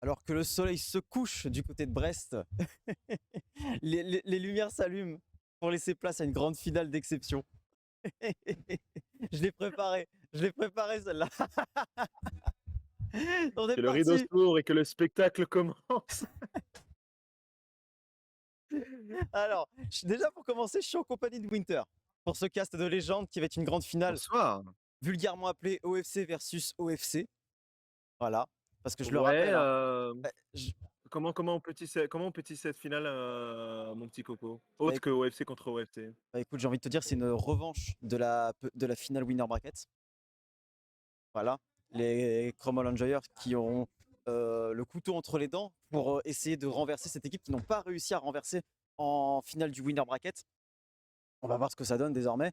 Alors que le soleil se couche du côté de Brest, les lumières s'allument pour laisser place à une grande finale d'exception. Je l'ai préparé celle-là. On est Que le rideau parti. s'ouvre et que le spectacle commence. Alors, déjà pour commencer, je suis en compagnie de Winter pour ce cast de légende qui va être une grande finale, Bonsoir. vulgairement appelée OFC versus OFC. Voilà, parce que je le Ouais, rappelle, hein, je- comment on petit cette finale, mon petit coco? bah, Autre que OFC contre OFC. bah, écoute, j'ai envie de te dire, c'est une revanche de la finale winner bracket. Voilà, les Cromwell Enjoyers qui auront le couteau entre les dents pour essayer de renverser cette équipe qui n'ont pas réussi à renverser en finale du winner bracket. On va voir ce que ça donne désormais.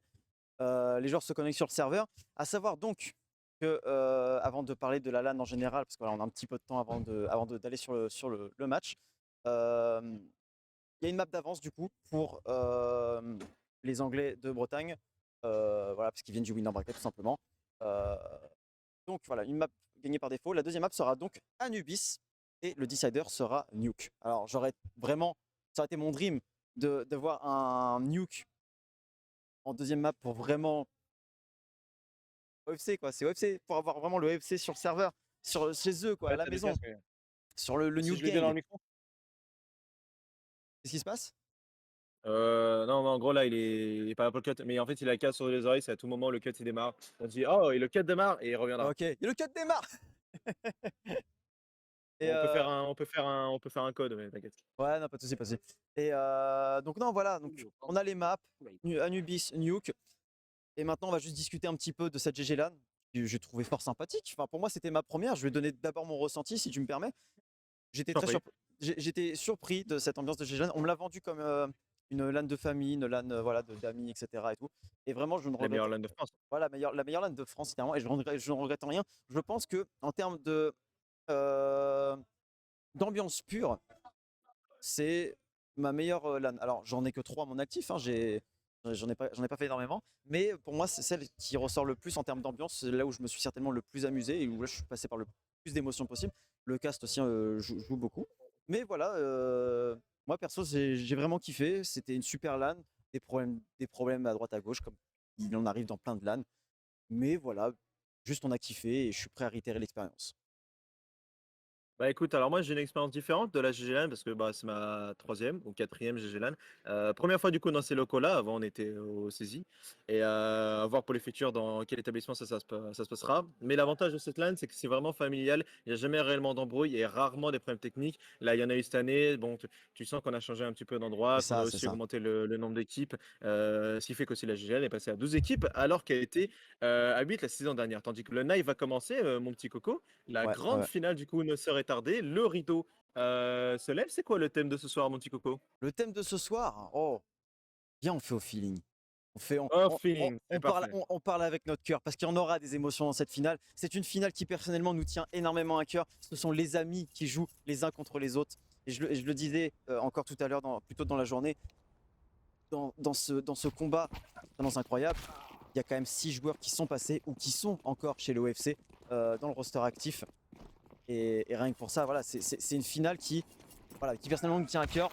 Les joueurs se connectent sur le serveur. À savoir donc que, avant de parler de la LAN en général, parce qu'on a un petit peu de temps d'aller sur le match, euh, il y a une map d'avance du coup pour les Anglais de Bretagne, voilà, parce qu'ils viennent du winner bracket tout simplement. Euh, donc voilà, une map gagnée par défaut. La deuxième map sera donc Anubis et le decider sera Nuke. Alors ça aurait été mon dream de voir un Nuke en deuxième map pour vraiment OFC quoi. C'est OFC pour avoir vraiment le OFC sur le serveur, chez eux quoi, à Ouais, la tu des maison, casques, ouais. sur le Si Nuke je le dis dans Gang. le micro? Qu'est-ce qui se passe? Non, mais en gros là, il est pas Apple cut, mais en fait, il a le casque sur les oreilles, c'est à tout moment le cut il démarre. On dit: «Oh et le cut démarre» et il reviendra. Ok, et le cut démarre. Et On peut faire un code, mais t'inquiète. ouais, non, pas de souci, pas de souci. Et donc non, voilà, donc on a les maps, Anubis, Nuke. Et maintenant, on va juste discuter un petit peu de cette GG LAN, que j'ai trouvé fort sympathique. Enfin, pour moi, c'était ma première. Je vais donner d'abord mon ressenti, si tu me permets. Je J'étais t'en très prie. surpris. J'étais surpris de cette ambiance de GG LAN. On me l'a vendu comme une LAN de famille, une LAN voilà, d'amis, etc. Et tout. Et vraiment, je ne La regrette. meilleure LAN de France. Voilà, la meilleure LAN de France, évidemment. Et je ne regrette rien. Je pense que en termes de euh, d'ambiance pure, c'est ma meilleure LAN. Alors, j'en ai que 3 à mon actif, hein, j'en ai pas fait énormément, mais pour moi, c'est celle qui ressort le plus en termes d'ambiance. C'est là où je me suis certainement le plus amusé et où là, je suis passé par le plus d'émotions possible. Le cast aussi joue beaucoup. Mais voilà, moi perso, j'ai vraiment kiffé. C'était une super LAN, des problèmes à droite à gauche, comme il en arrive dans plein de LAN. Mais voilà, juste on a kiffé et je suis prêt à réitérer l'expérience. Bah, écoute, alors moi j'ai une expérience différente de la GG LAN parce que, bah, c'est ma troisième ou quatrième GG LAN. 1 fois du coup dans ces locaux-là, avant on était au CESI et à voir pour les futurs dans quel établissement ça se passera. Mais l'avantage de cette LAN, c'est que c'est vraiment familial, il y a jamais réellement d'embrouille et rarement des problèmes techniques. Là, il y en a eu cette année, bon tu sens qu'on a changé un petit peu C'est d'endroit, qu'on a ça, c'est aussi ça. augmenté le nombre d'équipes, ce qui fait qu'aussi la GG LAN est passée à 12 équipes alors qu'elle était, à 8 la saison dernière. Tandis que le Night va commencer, mon petit coco. La Ouais, grande ouais. finale, du coup, ne serait tardée. Le rideau se lève. C'est quoi le thème de ce soir, mon petit coco? Le thème de ce soir, oh, viens, on fait au feeling. On fait, Un feeling, c'est parfait. on parle avec notre cœur parce qu'il y en aura des émotions dans cette finale. C'est une finale qui personnellement nous tient énormément à cœur. Ce sont les amis qui jouent les uns contre les autres. Et je le disais encore tout à l'heure, plus tôt dans la journée, dans ce combat vraiment incroyable, il y a quand même 6 joueurs qui sont passés ou qui sont encore chez l'OFC dans le roster actif. Et rien que pour ça, voilà, c'est une finale qui personnellement me tient à cœur.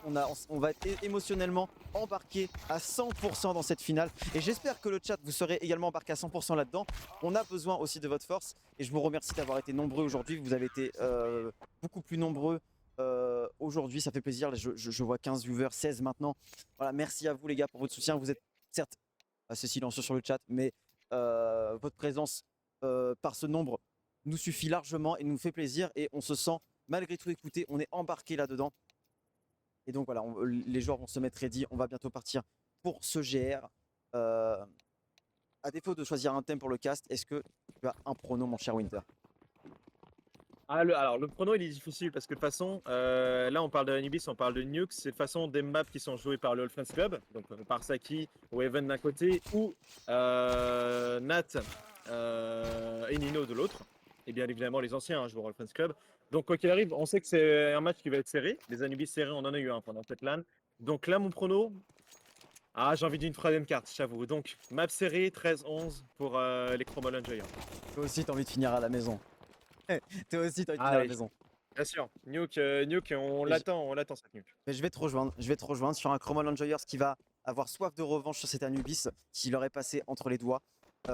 On va être émotionnellement embarqué à 100% dans cette finale. Et j'espère que le chat, vous serez également embarqué à 100% là-dedans. On a besoin aussi de votre force. Et je vous remercie d'avoir été nombreux aujourd'hui. Vous avez été beaucoup plus nombreux aujourd'hui. Ça fait plaisir. Je vois 15 viewers, 16 maintenant. Voilà, merci à vous les gars pour votre soutien. Vous êtes certes assez silencieux sur le chat, mais votre présence par ce nombre nous suffit largement et nous fait plaisir. Et on se sent malgré tout écouté. On est embarqué là-dedans. Et donc voilà, les joueurs vont se mettre ready. On va bientôt partir pour ce GR. Euh, à défaut de choisir un thème pour le cast, est-ce que tu as un prono, mon cher Winter? Alors, le prono, il est difficile parce que de toute façon, là, on parle de Anubis, on parle de Nuke. C'est de façon des maps qui sont jouées par le All Friends Club, donc par Saki ou Even d'un côté, ou Nat et Nino de l'autre. Et bien évidemment, les anciens joueurs All Friends Club. Donc, quoi qu'il arrive, on sait que c'est un match qui va être serré. Les Anubis serrés, on en a eu un pendant cette LAN. Donc là, mon prono, j'ai envie d'une troisième carte, j'avoue. Donc, map serrée, 13-11 pour les Chromolon Giants. Toi aussi, t'as envie de finir à la maison. Toi aussi, t'as envie de finir à la Allez, maison. Bien sûr. Nuke, on Et je, l'attend cette Nuke. mais je vais te rejoindre sur un Chromol Enjoyers qui va avoir soif de revanche sur cet Anubis qui leur est passé entre les doigts. Tout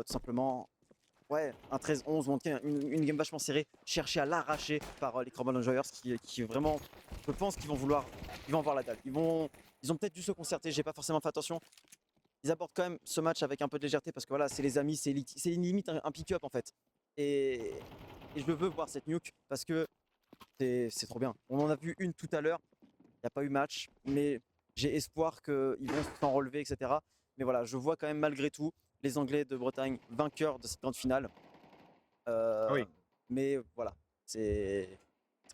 simplement, ouais, un 13-11 ou en tout cas une game vachement serrée, chercher à l'arracher par les Chromol Enjoyers qui vraiment, je pense qu'ils vont vouloir, ils vont avoir la dalle. Ils ont peut-être dû se concerter, j'ai pas forcément fait attention. Ils abordent quand même ce match avec un peu de légèreté parce que voilà, c'est les amis, c'est une limite un pick-up en fait. Et, et je veux voir cette nuke parce que c'est trop bien. On en a vu une tout à l'heure, il n'y a pas eu match, mais j'ai espoir qu'ils vont s'en relever, etc. Mais voilà, je vois quand même malgré tout les Anglais de Bretagne vainqueurs de cette grande finale. Euh, Oui. mais voilà, c'est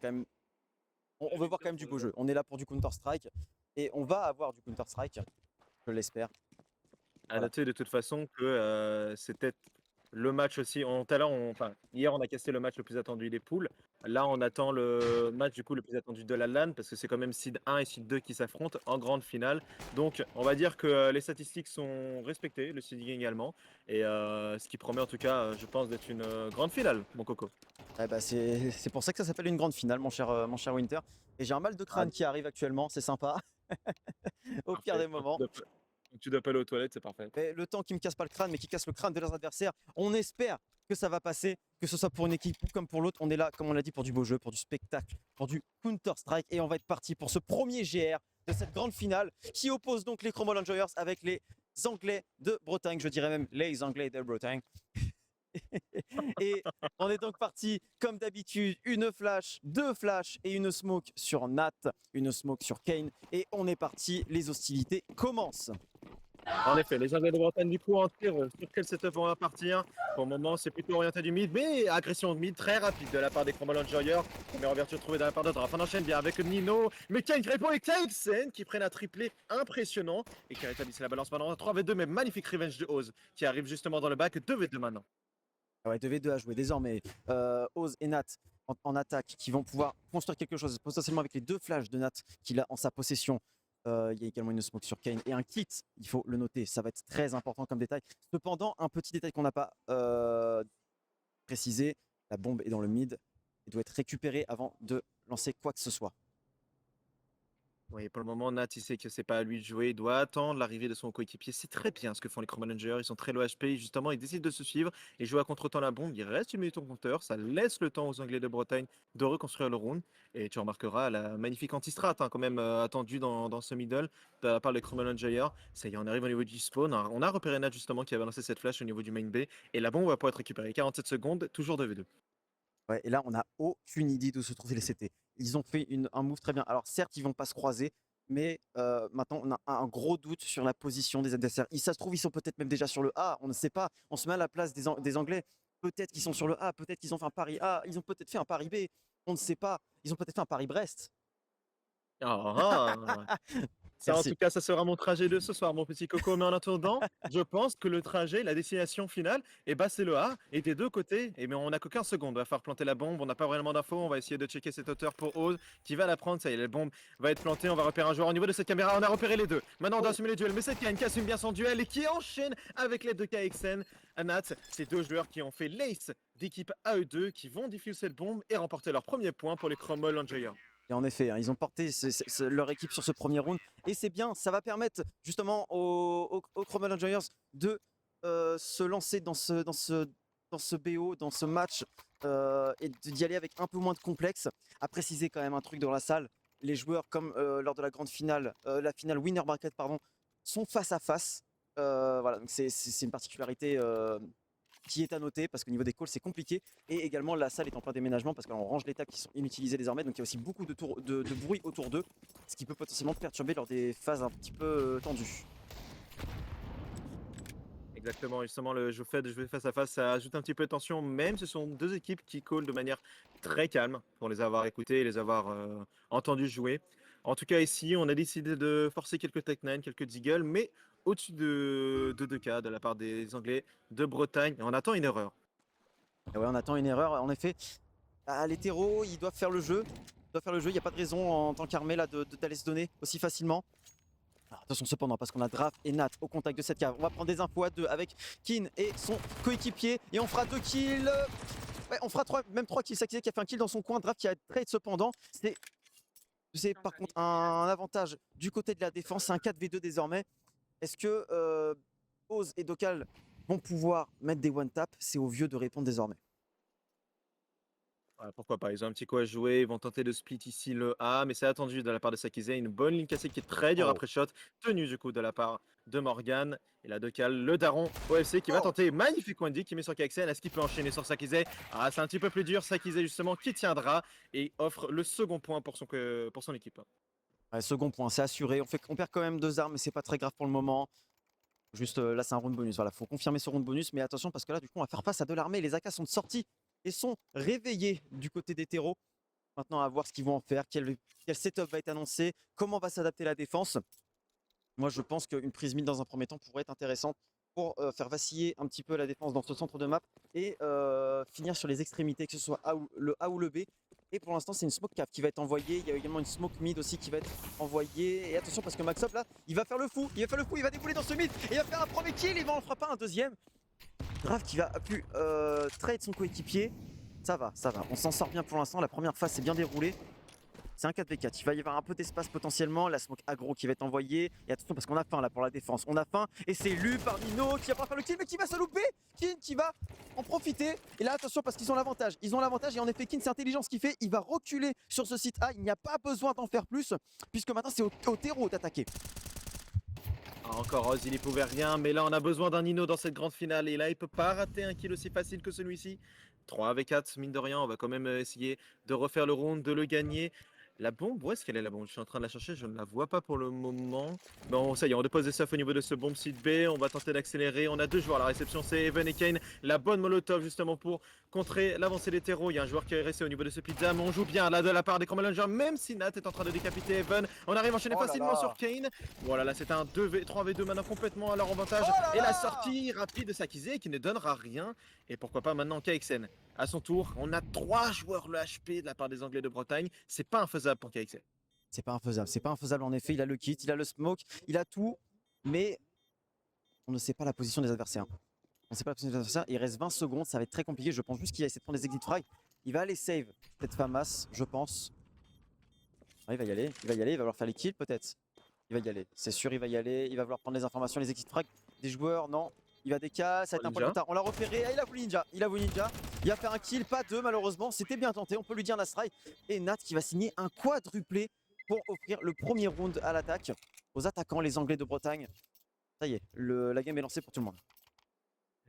quand même. On veut voir quand même du beau jeu. On est là pour du Counter-Strike et on va avoir du Counter-Strike, je l'espère. À Voilà. noter de toute façon que c'était le match aussi. Tout à l'heure, enfin, hier, on a casté le match le plus attendu des poules. Là, on attend le match du coup le plus attendu de la LAN parce que c'est quand même Seed 1 et Seed 2 qui s'affrontent en grande finale. Donc, on va dire que les statistiques sont respectées, le seeding également. Et ce qui promet en tout cas, je pense, d'être une grande finale, mon coco. Eh bah, c'est pour ça que ça s'appelle une grande finale, mon cher Winter. Et j'ai un mal de Ah, crâne qui arrive actuellement, c'est sympa, au pire parfait. des moments. Donc, tu dois pas aller aux toilettes, c'est parfait. Mais le temps qui me casse pas le crâne, mais qui casse le crâne de leurs adversaires, on espère que ça va passer, que ce soit pour une équipe ou comme pour l'autre. On est là, comme on l'a dit, pour du beau jeu, pour du spectacle, pour du Counter-Strike. Et on va être parti pour ce premier GR de cette grande finale qui oppose donc les Chromol Enjoyers avec les Anglais de Bretagne. Je dirais même les Anglais de Bretagne. Et on est donc parti, comme d'habitude, une flash, deux flashs et une smoke sur Nat, une smoke sur Kane. Et on est parti, les hostilités commencent. En effet, les Anglais de Bretagne, du coup, en tir, sur quel setup on va partir? Pour le moment, c'est plutôt orienté du mid, mais agression de mid très rapide de la part des Cromwell Enjoyers. Première ouverture trouvée de la part de Draf. On enchaîne bien avec Nino, mais Kane qui répond et Kane qui prennent un triplé impressionnant et qui rétablissent la balance maintenant. 3v2, mais magnifique revenge de Oz qui arrive justement dans le bac. 2v2 maintenant. Ouais, 2v2 à jouer désormais. Oz et Nat en attaque qui vont pouvoir construire quelque chose, potentiellement avec les deux flashs de Nat qu'il a en sa possession. Il y a également une smoke sur Kane et un kit, il faut le noter, ça va être très important comme détail. Cependant, un petit détail qu'on n'a pas précisé, la bombe est dans le mid et doit être récupérée avant de lancer quoi que ce soit. Oui, pour le moment, Nat, il sait que c'est pas à lui de jouer. Il doit attendre l'arrivée de son coéquipier. C'est très bien ce que font les Chrome Managers. Ils sont très low HP. Justement, ils décident de se suivre et jouer à contre-temps la bombe. Il reste une minute au compteur. Ça laisse le temps aux Anglais de Bretagne de reconstruire le round. Et tu remarqueras la magnifique anti-strat quand même attendue dans ce middle de la part des Chrome Managers. Ça y est, on arrive au niveau du spawn. On a repéré Nat justement qui avait lancé cette flash au niveau du main B. Et la bombe va pouvoir être récupérée. 47 secondes, toujours 2v2. Ouais, et là, on n'a aucune idée d'où se trouvaient les CT. Ils ont fait un move très bien. Alors certes, ils vont pas se croiser, mais maintenant, on a un gros doute sur la position des adversaires. Ça se trouve, ils sont peut-être même déjà sur le A, on ne sait pas. On se met à la place des Anglais. Peut-être qu'ils sont sur le A, peut-être qu'ils ont fait un pari A, ils ont peut-être fait un pari B, on ne sait pas. Ils ont peut-être fait un pari Brest. Ah, ah. Ça, en Merci. tout cas, ça sera mon trajet de ce soir, mon petit coco. Mais en attendant, je pense que le trajet, la destination finale, eh ben, c'est le A. Et des deux côtés, mais on n'a qu'aucun seconde. On va falloir planter la bombe. On n'a pas vraiment d'infos. On va essayer de checker cette hauteur pour Oz qui va la prendre. Ça y est, la bombe va être plantée. On va repérer un joueur au niveau de cette caméra. On a repéré les deux. Maintenant, on doit assumer les duels. Mais c'est Kane qui assume bien son duel et qui enchaîne avec l'aide de KXN. Anat, ces deux joueurs qui ont fait l'ace d'équipe AE2 qui vont diffuser cette bombe et remporter leur premier point pour les Cromwell Enjoyers. Et en effet, hein, ils ont porté leur équipe sur ce premier round. Et c'est bien, ça va permettre justement aux Chromwell Enjoyers de se lancer dans ce BO, dans ce match, et d'y aller avec un peu moins de complexe. À préciser quand même un truc dans la salle, les joueurs, comme lors de la grande finale, la finale winner bracket, pardon, sont face à face. Voilà, donc c'est une particularité qui est à noter parce qu'au niveau des calls c'est compliqué et également la salle est en plein déménagement parce qu'on range les tables qui sont inutilisées désormais, donc il y a aussi beaucoup de bruit autour d'eux, ce qui peut potentiellement perturber lors des phases un petit peu tendues. Exactement, justement, le jeu fait de jouer face à face, ça ajoute un petit peu de tension, même ce sont deux équipes qui callent de manière très calme pour les avoir écoutés et les avoir entendus jouer. En tout cas, ici, on a décidé de forcer quelques Tech 9, quelques Deagle, mais au-dessus de 2K de la part des Anglais de Bretagne, on attend une erreur. Et ouais, on attend une erreur, en effet. Les terreaux, ils doivent faire le jeu. Il n'y a pas de raison en tant qu'armée là d'aller se donner aussi facilement. Alors, attention cependant, parce qu'on a Draf et Nat au contact de cette cave. On va prendre des infos à deux avec Kin et son coéquipier. Et on fera 2 kills. Ouais, on fera même 3 kills. Sakizé qui a fait un kill dans son coin, Draft qui a trade cependant. C'est par contre un avantage du côté de la défense, c'est un 4v2 désormais. Est-ce que Oz et Dokal vont pouvoir mettre des one-tap? C'est aux vieux de répondre désormais. Ouais, pourquoi pas, ils ont un petit coup à jouer, ils vont tenter de split ici le A, mais c'est attendu de la part de Sakizé, une bonne ligne cassée qui est très dure Oh. après shot, tenue du coup de la part de Morgan, et la Dokal, le daron OFC qui va tenter, magnifique Wendy qui met sur KXL, est-ce qu'il peut enchaîner sur Sakizé? Ah, c'est un petit peu plus dur, Sakizé justement qui tiendra et offre le second point pour son équipe. Ouais, second point, c'est assuré. On perd quand même 2 armes, mais c'est pas très grave pour le moment. Juste là, c'est un round bonus. Voilà, faut confirmer ce round bonus, mais attention parce que là, du coup, on va faire face à de l'armée. Les AK sont sortis et sont réveillés du côté des terreaux. Maintenant, à voir ce qu'ils vont en faire, quel setup va être annoncé, comment va s'adapter la défense. Moi, je pense qu'une prise mid dans un premier temps pourrait être intéressante pour faire vaciller un petit peu la défense dans ce centre de map et finir sur les extrémités, que ce soit le A ou le B. Et pour l'instant, c'est une smoke cave qui va être envoyée. Il y a également une smoke mid aussi qui va être envoyée. Et attention parce que Maxop là, il va faire le fou. Il va débouler dans ce mid. Et il va faire un premier kill. Il va en frapper un deuxième. Grave qui va pu trade son coéquipier. Ça va. On s'en sort bien pour l'instant. La première phase s'est bien déroulée. C'est un 4v4, il va y avoir un peu d'espace potentiellement, la smoke aggro qui va être envoyée, et attention parce qu'on a faim là pour la défense, on a faim, et c'est lu par Nino qui va pas faire le kill mais qui va se louper, Kin qui va en profiter, et là attention parce qu'ils ont l'avantage, et en effet Kin c'est intelligent ce qu'il fait, il va reculer sur ce site A, il n'y a pas besoin d'en faire plus, puisque maintenant c'est au terreau d'attaquer. Encore Oz, il n'y pouvait rien, mais là on a besoin d'un Nino dans cette grande finale, et là il peut pas rater un kill aussi facile que celui-ci. 3v4, mine de rien, on va quand même essayer de refaire le round, de le gagner. La bombe, où est-ce qu'elle est la bombe? Je suis en train de la chercher, je ne la vois pas pour le moment. Bon, ça y est, on dépose des stuff au niveau de ce bombe site B. On va tenter d'accélérer. On a 2 joueurs à la réception, c'est Even et Kane. La bonne molotov justement pour contrer l'avancée des terreaux. Il y a un joueur qui est resté au niveau de ce pizza, mais on joue bien là de la part des Combalangers, même si Nat est en train de décapiter Even. On arrive à enchaîner facilement sur Kane. Voilà, là c'est un 3v2 maintenant complètement à leur avantage. Et la sortie rapide de Sakizé qui ne donnera rien. Et pourquoi pas maintenant KXN. À son tour, on a 3 joueurs le HP de la part des Anglais de Bretagne. C'est pas infaisable pour KXL. C'est pas infaisable en effet, il a le kit, il a le smoke, il a tout, mais on ne sait pas la position des adversaires. Il reste 20 secondes, ça va être très compliqué, je pense juste qu'il va essayer de prendre des exit frags. Il va aller save cette FAMAS, je pense. Ah, il va y aller, il va vouloir faire les kills peut-être. Il va y aller, c'est sûr, il va y aller, il va vouloir prendre les informations, les exit frags des joueurs, non. Il va décaler, ça va être un peu tard. On l'a repéré, ah, il a voulu ninja, il va faire un kill, pas 2 malheureusement, c'était bien tenté, on peut lui dire Nastrai. Et Nat qui va signer un quadruplé pour offrir le premier round à l'attaque aux attaquants, les Anglais de Bretagne. Ça y est, la game est lancée pour tout le monde.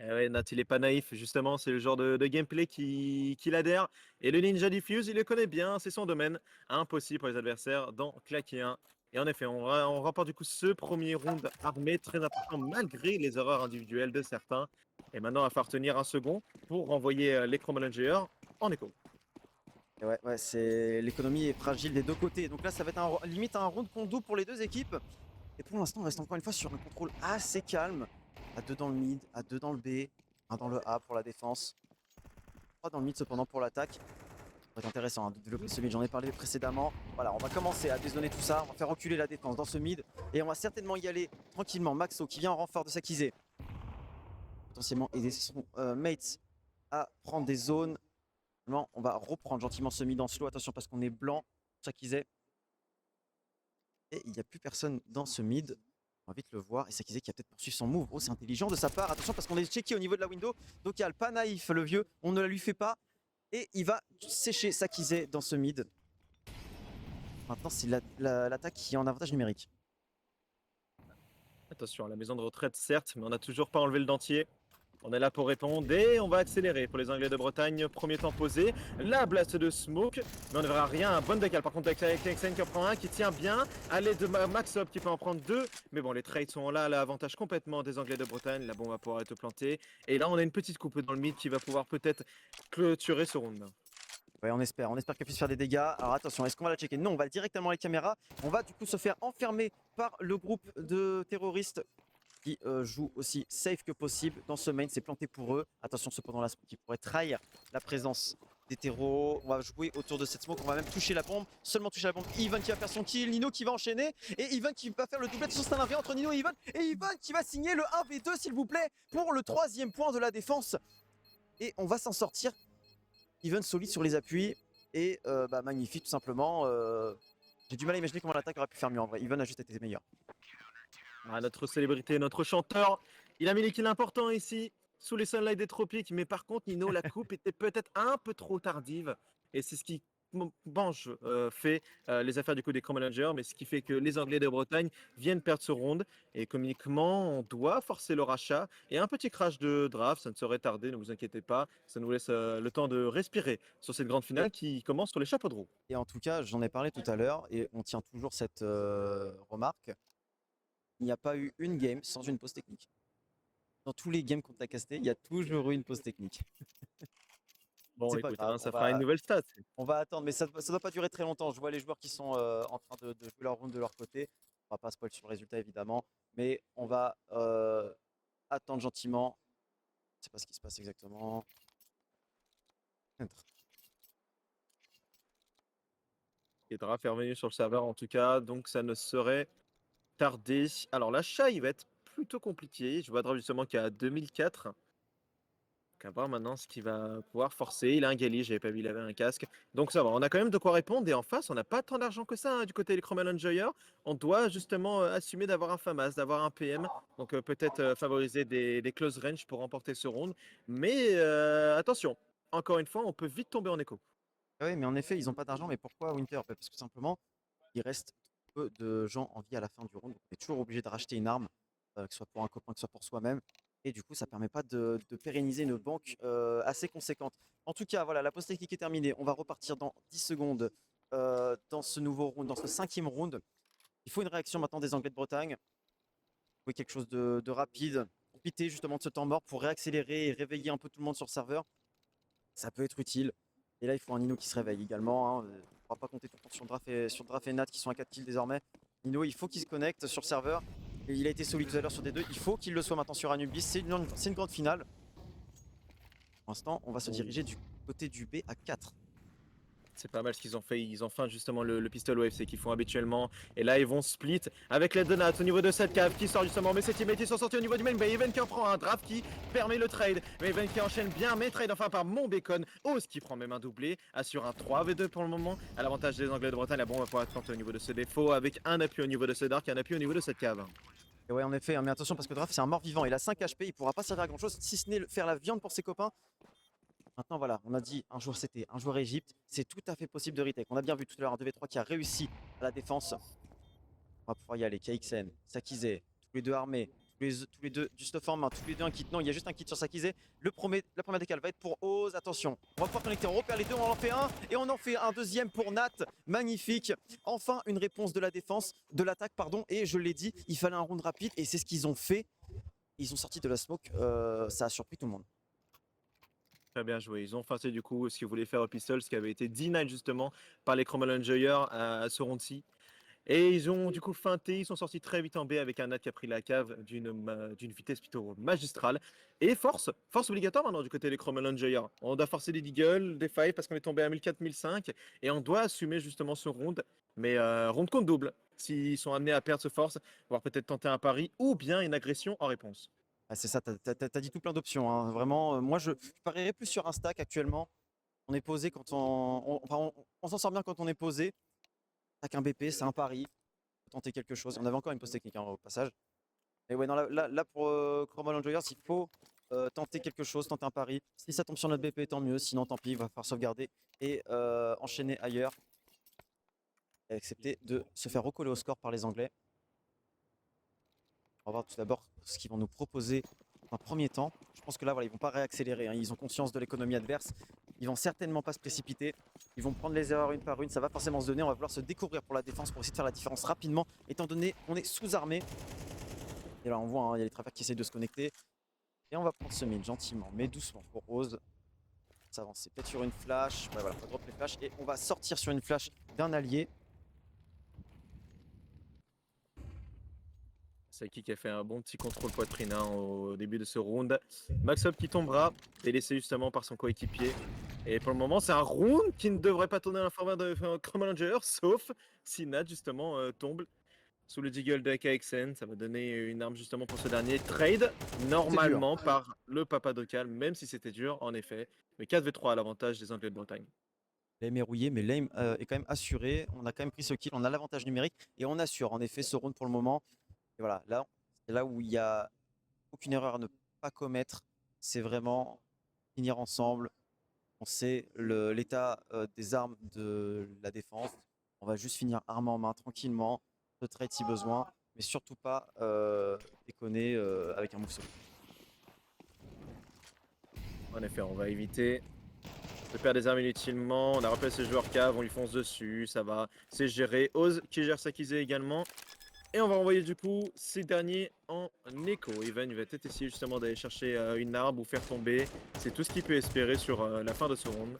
Eh ouais, Nat, il est pas naïf, justement, c'est le genre de gameplay qui adhère. Et le Ninja Diffuse, il le connaît bien, c'est son domaine. Impossible pour les adversaires d'en claquer un. Et en effet, on remporte du coup ce premier round armé, très important malgré les erreurs individuelles de certains. Et maintenant, il va falloir tenir un second pour renvoyer les Chromolungers en écho. Et ouais, l'économie est fragile des deux côtés. Donc là, ça va être limite un round condo pour les deux équipes. Et pour l'instant, on reste encore une fois sur un contrôle assez calme. À 2 dans le mid, à 2 dans le B, 1 dans le A pour la défense. 3 dans le mid cependant pour l'attaque. Ça va être intéressant hein, de développer ce mid, j'en ai parlé précédemment. Voilà, on va commencer à dézonner tout ça, on va faire reculer la défense dans ce mid. Et on va certainement y aller tranquillement. Maxo qui vient en renfort de Sakizé. Potentiellement aider son mate à prendre des zones. Non, on va reprendre gentiment ce mid en slow. Attention parce qu'on est blanc, Sakizé. Et il n'y a plus personne dans ce mid. On va vite le voir. Et Sakizé qui a peut-être poursuivi son move. Oh, c'est intelligent de sa part. Attention parce qu'on est checké au niveau de la window. Donc il y a le pas naïf, le vieux. On ne la lui fait pas. Et il va sécher Sakizé dans ce mid. Maintenant, c'est l'attaque qui est en avantage numérique. Attention, la maison de retraite, certes, mais on n'a toujours pas enlevé le dentier. On est là pour répondre et on va accélérer pour les Anglais de Bretagne. Premier temps posé, la blast de smoke, mais on ne verra rien. Un bon décal par contre avec KXN qui en prend un, qui tient bien. À l'aide de Maxop qui peut en prendre 2. Mais bon, les trades sont là, l'avantage complètement des Anglais de Bretagne. La bombe va pouvoir être plantée. Et là, on a une petite coupe dans le mid qui va pouvoir peut-être clôturer ce round. Ouais, on espère qu'elle puisse faire des dégâts. Alors attention, est-ce qu'on va la checker? Non, on va directement à la caméra. On va du coup se faire enfermer par le groupe de terroristes qui joue aussi safe que possible dans ce main, c'est planté pour eux. Attention cependant là, qui pourrait trahir la présence des terreaux. On va jouer autour de cette smoke, on va même toucher la bombe, seulement toucher la bombe. Ivan qui va faire son kill, Nino qui va enchaîner, et Ivan qui va faire le doublet de son stand entre Nino et Ivan qui va signer le 1v2 s'il vous plaît, pour le 3e point de la défense. Et on va s'en sortir Even solide sur les appuis et magnifique tout simplement. J'ai du mal à imaginer comment l'attaque aurait pu faire mieux en vrai. Even a juste été meilleur. Ah, notre célébrité, notre chanteur, il a mis les kills importants ici, sous les sunlights des tropiques, mais par contre, Nino, la coupe était peut-être un peu trop tardive, et c'est ce qui fait les affaires du coup des Cro-Managers, mais ce qui fait que les Anglais de Bretagne viennent perdre ce round, et communiquement, on doit forcer le rachat, et un petit crash de draft, ça ne saurait tarder, ne vous inquiétez pas, ça nous laisse le temps de respirer sur cette grande finale qui commence sur les chapeaux de roue. Et en tout cas, j'en ai parlé tout à l'heure et on tient toujours cette remarque. Il n'y a pas eu une game sans une pause technique. Dans tous les games contre la casté, il y a toujours eu une pause technique. Bon, C'est pas écoute, grave, hein, ça fera une nouvelle stat. on va attendre, mais ça doit pas durer très longtemps. Je vois les joueurs qui sont en train de jouer leur round de leur côté. On va pas spoil sur le résultat évidemment, mais on va attendre gentiment. Je sais pas ce qui se passe exactement. Et draft est revenu sur le serveur en tout cas, donc ça ne serait tardé. Alors l'achat, il va être plutôt compliqué. Je vois draft justement qu'il y a 2004. Donc à voir maintenant ce qu'il va pouvoir forcer. Il a un Gali, j'avais pas vu, il avait un casque. Donc ça va, on a quand même de quoi répondre. Et en face, on n'a pas tant d'argent que ça hein, du côté des Chrome Enjoyer. On doit justement assumer d'avoir un FAMAS, d'avoir un PM. Donc peut-être favoriser des close range pour remporter ce round. Mais attention, encore une fois, on peut vite tomber en écho. Ah oui, mais en effet, ils n'ont pas d'argent. Mais pourquoi Winter? Parce que simplement, il reste peu de gens en vie à la fin du round. On est toujours obligé de racheter une arme, que ce soit pour un copain, que ce soit pour soi-même. Et du coup, ça permet pas de pérenniser une banque assez conséquente. En tout cas, voilà, la pause technique est terminée. On va repartir dans 10 secondes dans ce nouveau round, dans ce 5e round. Il faut une réaction maintenant des Anglais de Bretagne. Il faut quelque chose de rapide, profiter justement de ce temps mort pour réaccélérer et réveiller un peu tout le monde sur le serveur. Ça peut être utile. Et là, il faut un Nino qui se réveille également. Hein. On ne va pas compter tout le temps sur Draf et Nat qui sont à 4 kills désormais. Nino, il faut qu'il se connecte sur serveur. Et il a été solide tout à l'heure sur D2. Il faut qu'il le soit maintenant sur Anubis. C'est une grande finale. Pour l'instant, on va se diriger du côté du B à 4. C'est pas mal ce qu'ils ont fait. Ils ont fait justement le pistolet OFC qu'ils font habituellement. Et là, ils vont split avec les donuts au niveau de cette cave qui sort justement. Mais ses teammates ils sont sortis au niveau du main. Even qui en prend un draft qui permet le trade. Mais Even qui enchaîne bien. Mais trade enfin par mon bacon. Ose qui prend même un doublé. Assure un 3v2 pour le moment. À l'avantage des Anglais de Bretagne. La bombe va pouvoir être plantée au niveau de ce défaut. Avec un appui au niveau de ce dark et un appui au niveau de cette cave. Et ouais, en effet, hein, mais attention parce que Draf, c'est un mort vivant. Il a 5 HP. Il pourra pas servir à grand chose si ce n'est faire la viande pour ses copains. Maintenant, voilà, on a dit un jour c'était, un jour Égypte. C'est tout à fait possible de retake. On a bien vu tout à l'heure un 2v3 qui a réussi à la défense. On va pouvoir y aller. KXN, Sakize, tous les deux armés, tous les deux du stuff en main, tous les deux un kit. Non, il y a juste un kit sur Sakize. La première décale va être pour Oz. Attention, on va pouvoir connecter. On repère les deux, on en fait un. Et on en fait un deuxième pour Nat. Magnifique. Enfin, une réponse de la défense, de l'attaque, pardon. Et je l'ai dit, il fallait un round rapide. Et c'est ce qu'ils ont fait. Ils ont sorti de la smoke. Ça a surpris tout le monde. Très bien joué. Ils ont forcé du coup ce qu'ils voulaient faire au pistol, ce qui avait été denied justement par les Chrome Enjoyer à ce round-ci. Et ils ont du coup feinté, ils sont sortis très vite en B avec un Nat qui a pris la cave d'une vitesse plutôt magistrale. Et force obligatoire maintenant du côté des Chrome Enjoyer. On doit forcer des deagles, des fives parce qu'on est tombé à 1004, 1005 et on doit assumer justement ce round. Mais round compte double. S'ils sont amenés à perdre ce force, voire peut-être tenter un pari ou bien une agression en réponse. Ah, c'est ça, t'as dit tout plein d'options. Hein. Vraiment, moi je parierais plus sur un stack actuellement. On est posé quand on s'en sort bien quand on est posé. Stack un BP, c'est un pari. Faut tenter quelque chose. On avait encore une pause technique hein, au passage. Et ouais, non, là pour Chromol Enjoyers, il faut tenter quelque chose, tenter un pari. Si ça tombe sur notre BP, tant mieux. Sinon, tant pis, il va falloir sauvegarder et enchaîner ailleurs. Et accepter de se faire recoller au score par les Anglais. On va voir tout d'abord ce qu'ils vont nous proposer dans un premier temps. Je pense que là, voilà, ils vont pas réaccélérer. Hein. Ils ont conscience de l'économie adverse. Ils vont certainement pas se précipiter. Ils vont prendre les erreurs une par une. Ça va forcément se donner. On va vouloir se découvrir pour la défense pour essayer de faire la différence rapidement, étant donné qu'on est sous-armé. Et là, on voit, hein, il y a les trappers qui essayent de se connecter. Et on va prendre ce mid gentiment, mais doucement pour Oz. S'avancer peut-être sur une flash. Ouais, voilà, on va drop les flashs. Et on va sortir sur une flash d'un allié. Saki qui a fait un bon petit contrôle poitrine hein, au début de ce round. Maxup qui tombera, et laissé justement par son coéquipier. Et pour le moment, c'est un round qui ne devrait pas tourner à la faveur de Chrome Ranger, sauf si Nat justement tombe sous le deagle de KXN. Ça va donner une arme justement pour ce dernier. Trade C'est dur. normalement par le Papa Docal, même si c'était dur en effet. Mais 4v3 à l'avantage des Anglais de Bretagne. L'aim est rouillé, mais l'aim est quand même assuré. On a quand même pris ce kill, on a l'avantage numérique et on assure en effet ce round pour le moment. Et voilà, là, c'est là où il n'y a aucune erreur à ne pas commettre. C'est vraiment finir ensemble. On sait l'état des armes de la défense. On va juste finir arme en main tranquillement, de trade si besoin, mais surtout pas déconner avec un move solo. En effet, on va éviter de perdre des armes inutilement. On a repéré ce joueur cave, on lui fonce dessus, ça va, c'est géré. Oz qui gère sa Kizé également. Et on va envoyer du coup ces derniers en écho. Even il va peut-être essayer justement d'aller chercher une arbre ou faire tomber. C'est tout ce qu'il peut espérer sur la fin de ce round.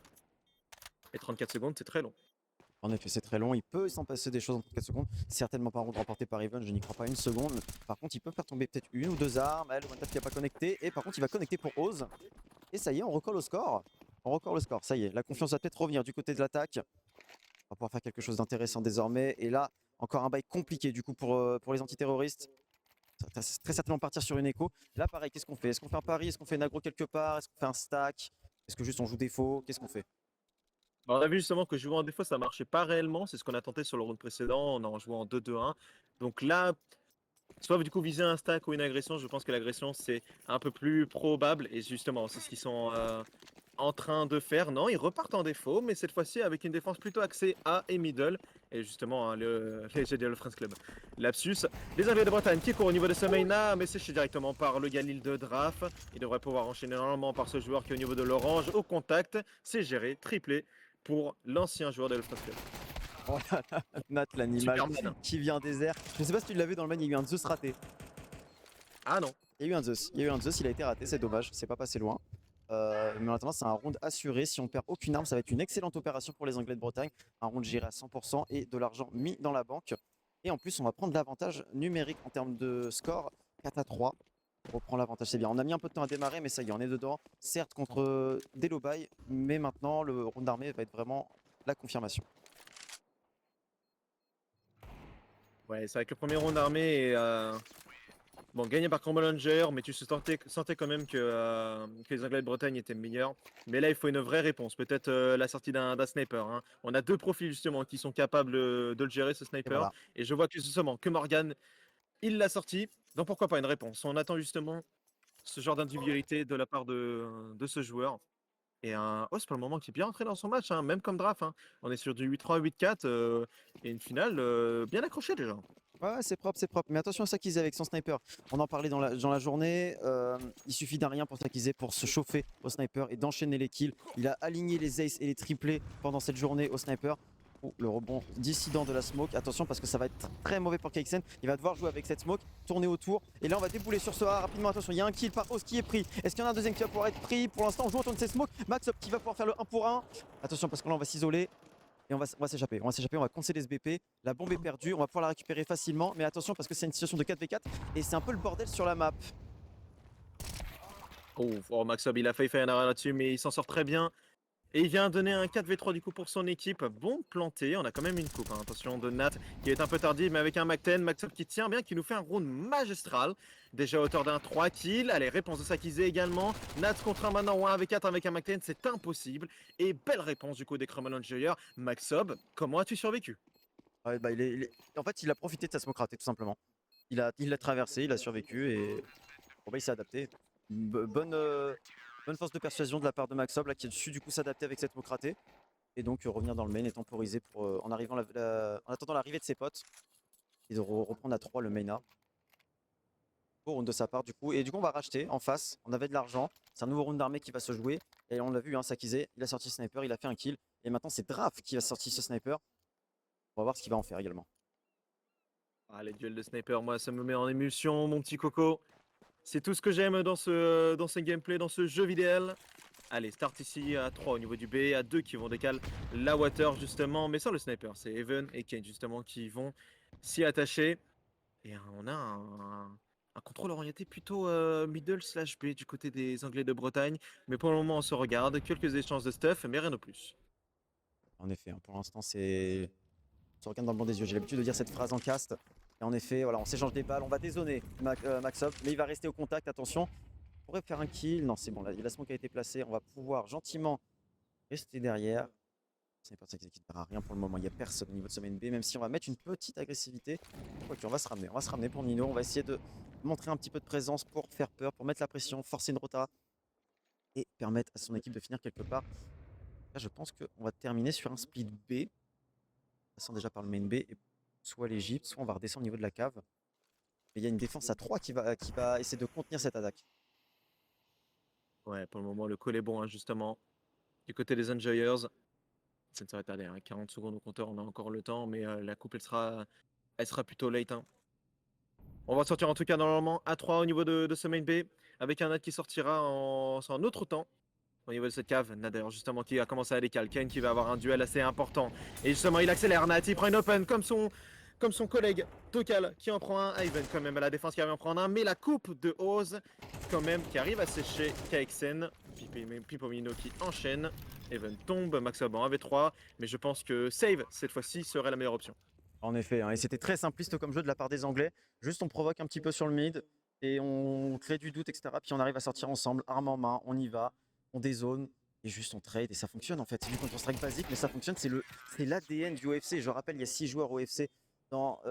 Et 34 secondes, c'est très long. En effet, c'est très long. Il peut s'en passer des choses en 4 secondes. Certainement pas un round remporté par Even, je n'y crois pas une seconde. Par contre, il peut faire tomber peut-être une ou deux armes. Le one-tap qui n'a pas connecté. Et par contre, il va connecter pour Oz. Et ça y est, on recolle au score. On recolle le score. Ça y est, la confiance va peut-être revenir du côté de l'attaque. On va pouvoir faire quelque chose d'intéressant désormais. Et là, encore un bail compliqué du coup pour les antiterroristes. Ça va très certainement partir sur une écho. Là, pareil, qu'est-ce qu'on fait? Est-ce qu'on fait un pari? Est-ce qu'on fait une aggro quelque part? Est-ce qu'on fait un stack? Est-ce que juste on joue défaut? Qu'est-ce qu'on fait? On a vu justement que jouer en défaut, ça marchait pas réellement. C'est ce qu'on a tenté sur le round précédent. On a joué en 2-2-1. Donc là, soit du coup viser un stack ou une agression, je pense que l'agression c'est un peu plus probable. Et justement, c'est ce qu'ils sont en train de faire. Non, ils repartent en défaut, mais cette fois-ci avec une défense plutôt axée A et middle. Et justement, hein, les GDL Friends Club. Lapsus. Les Anglais de Bretagne qui courent au niveau de ce main, mais séché directement par le Galil de Draf. Il devrait pouvoir enchaîner normalement par ce joueur qui est au niveau de l'orange au contact. C'est géré, triplé pour l'ancien joueur de Friends Club. Oh là là, Nat, l'animal Superman. qui vient des airs. Je ne sais pas si tu l'as vu dans le man, il y a eu un Zeus raté. Ah non. Il y a eu un Zeus, il a été raté, c'est dommage, c'est pas passé loin. Mais maintenant, c'est un round assuré. Si on perd aucune arme, ça va être une excellente opération pour les Anglais de Bretagne. Un round géré à 100% et de l'argent mis dans la banque. Et en plus, on va prendre l'avantage numérique en termes de score. 4-3. On reprend l'avantage, c'est bien. On a mis un peu de temps à démarrer, mais ça y est, on est dedans. Certes, contre Delobai, mais maintenant, le round d'armée va être vraiment la confirmation. Ouais, c'est vrai que le premier round armé est bon, gagné par Crumblanger, mais tu sentais quand même que les Anglais de Bretagne étaient meilleurs. Mais là, il faut une vraie réponse. Peut-être la sortie d'un sniper. Hein. On a deux profils justement qui sont capables de le gérer, ce Et sniper. voilà. Et je vois que justement que Morgan, il l'a sorti. Donc pourquoi pas une réponse? On attend justement ce genre d'individualité de la part de ce joueur. Et un Os pour le moment qui est bien entré dans son match, hein, même comme draft. Hein. On est sur du 8-3, 8-4 et une finale bien accrochée déjà. Ouais, c'est propre, c'est propre. Mais attention à Sakize avec son sniper. On en parlait dans la journée. Il suffit d'un rien pour Sakize pour se chauffer au sniper et d'enchaîner les kills. Il a aligné les aces et les triplés pendant cette journée au sniper. Oh, le rebond dissident de la smoke. Attention parce que ça va être très mauvais pour KXN. Il va devoir jouer avec cette smoke, tourner autour. Et là, on va débouler sur ce A rapidement. Attention, il y a un kill par Oz qui est pris. Est-ce qu'il y en a un deuxième qui va pouvoir être pris? Pour l'instant, on joue autour de cette smoke. Maxup qui va pouvoir faire le 1 pour 1. Attention parce que là, on va s'isoler. Et on va s'échapper, on va concéder ce BP. La bombe est perdue, on va pouvoir la récupérer facilement. Mais attention parce que c'est une situation de 4v4 et c'est un peu le bordel sur la map. Oh, Maxob, il a failli faire un arrêt là-dessus, mais il s'en sort très bien. Et il vient donner un 4v3 du coup pour son équipe. Bon planté, on a quand même une coupe. Hein. Attention de Nat qui est un peu tardif, mais avec un Mac-10, Maxob qui tient bien, qui nous fait un round magistral. Déjà à hauteur d'un 3 kills. Allez, réponse de Sakizé également. Nat contre un maintenant 1v4 avec un Mac-10, c'est impossible. Et belle réponse du coup des Crumblanger. Maxob, comment as-tu survécu? Ouais, bah, en fait, il a profité de sa smoke ratée tout simplement. Il l'a traversé, il a survécu et bon, bah, il s'est adapté. Bonne force de persuasion de la part de Maxob là, qui a su du coup s'adapter avec cette smoke ratée. Et donc revenir dans le main et temporiser pour, en attendant l'arrivée de ses potes. Et de reprendre à 3 le main A. Beau round de sa part du coup. Et du coup on va racheter en face. On avait de l'argent. C'est un nouveau round d'armée qui va se jouer. Et on l'a vu, hein, Sakizé, il a sorti sniper, il a fait un kill. Et maintenant c'est Draf qui a sorti ce sniper. On va voir ce qu'il va en faire également. Ah, les duels de sniper, moi ça me met en émulsion, mon petit coco. C'est tout ce que j'aime dans ce gameplay, dans ce jeu vidéo. Allez, start ici à 3 au niveau du B, à 2 qui vont décaler la water justement, mais sans le sniper, c'est Even et Kane justement qui vont s'y attacher. Et on a un contrôle orienté plutôt middle slash B du côté des Anglais de Bretagne. Mais pour le moment, on se regarde, quelques échanges de stuff, mais rien de plus. En effet, hein, pour l'instant c'est. On se regarde dans le blanc des yeux. J'ai l'habitude de dire cette phrase en cast. Et en effet, voilà, on s'échange des balles, on va dézoner Maxop, mais il va rester au contact, attention. On pourrait faire un kill, non c'est bon, là, il y a la smoke qui a été placée, on va pouvoir gentiment rester derrière. Ce n'est pas ça qui ne sert à rien pour le moment, il n'y a personne au niveau de ce main B, même si on va mettre une petite agressivité. Ok, on va se ramener pour Nino, on va essayer de montrer un petit peu de présence pour faire peur, pour mettre la pression, forcer une rota et permettre à son équipe de finir quelque part. Là, je pense qu'on va terminer sur un split B, passant déjà par le main B, et soit l'Egypte, soit on va redescendre au niveau de la cave. Mais il y a une défense à 3 qui va essayer de contenir cette attaque. Ouais, pour le moment, le call est bon, hein, justement. Du côté des Enjoyers, ça ne serait tardé, hein, 40 secondes au compteur, on a encore le temps, mais la coupe, elle sera plutôt late. Hein. On va sortir en tout cas normalement à 3 au niveau de ce main B, avec un Nat qui sortira en autre temps. Au niveau de cette cave, Nat d'ailleurs justement qui a commencé à décaler, Ken qui va avoir un duel assez important. Et justement il accélère, Nat il prend une open comme son collègue Tokal qui en prend un. Ivan quand même à la défense qui arrive à en prendre un. Mais la coupe de Oz quand même qui arrive à sécher KXN. Pipomino qui enchaîne. Evan tombe, Maxob en AV3. Mais je pense que save cette fois-ci serait la meilleure option. En effet, hein, et c'était très simpliste comme jeu de la part des Anglais. Juste on provoque un petit peu sur le mid et on crée du doute, etc. Puis on arrive à sortir ensemble, arme en main, on y va, on dézone et juste on trade et ça fonctionne en fait. C'est du Counter-Strike basique, mais ça fonctionne, c'est l'ADN du UFC. Je rappelle, il y a 6 joueurs au UFC dans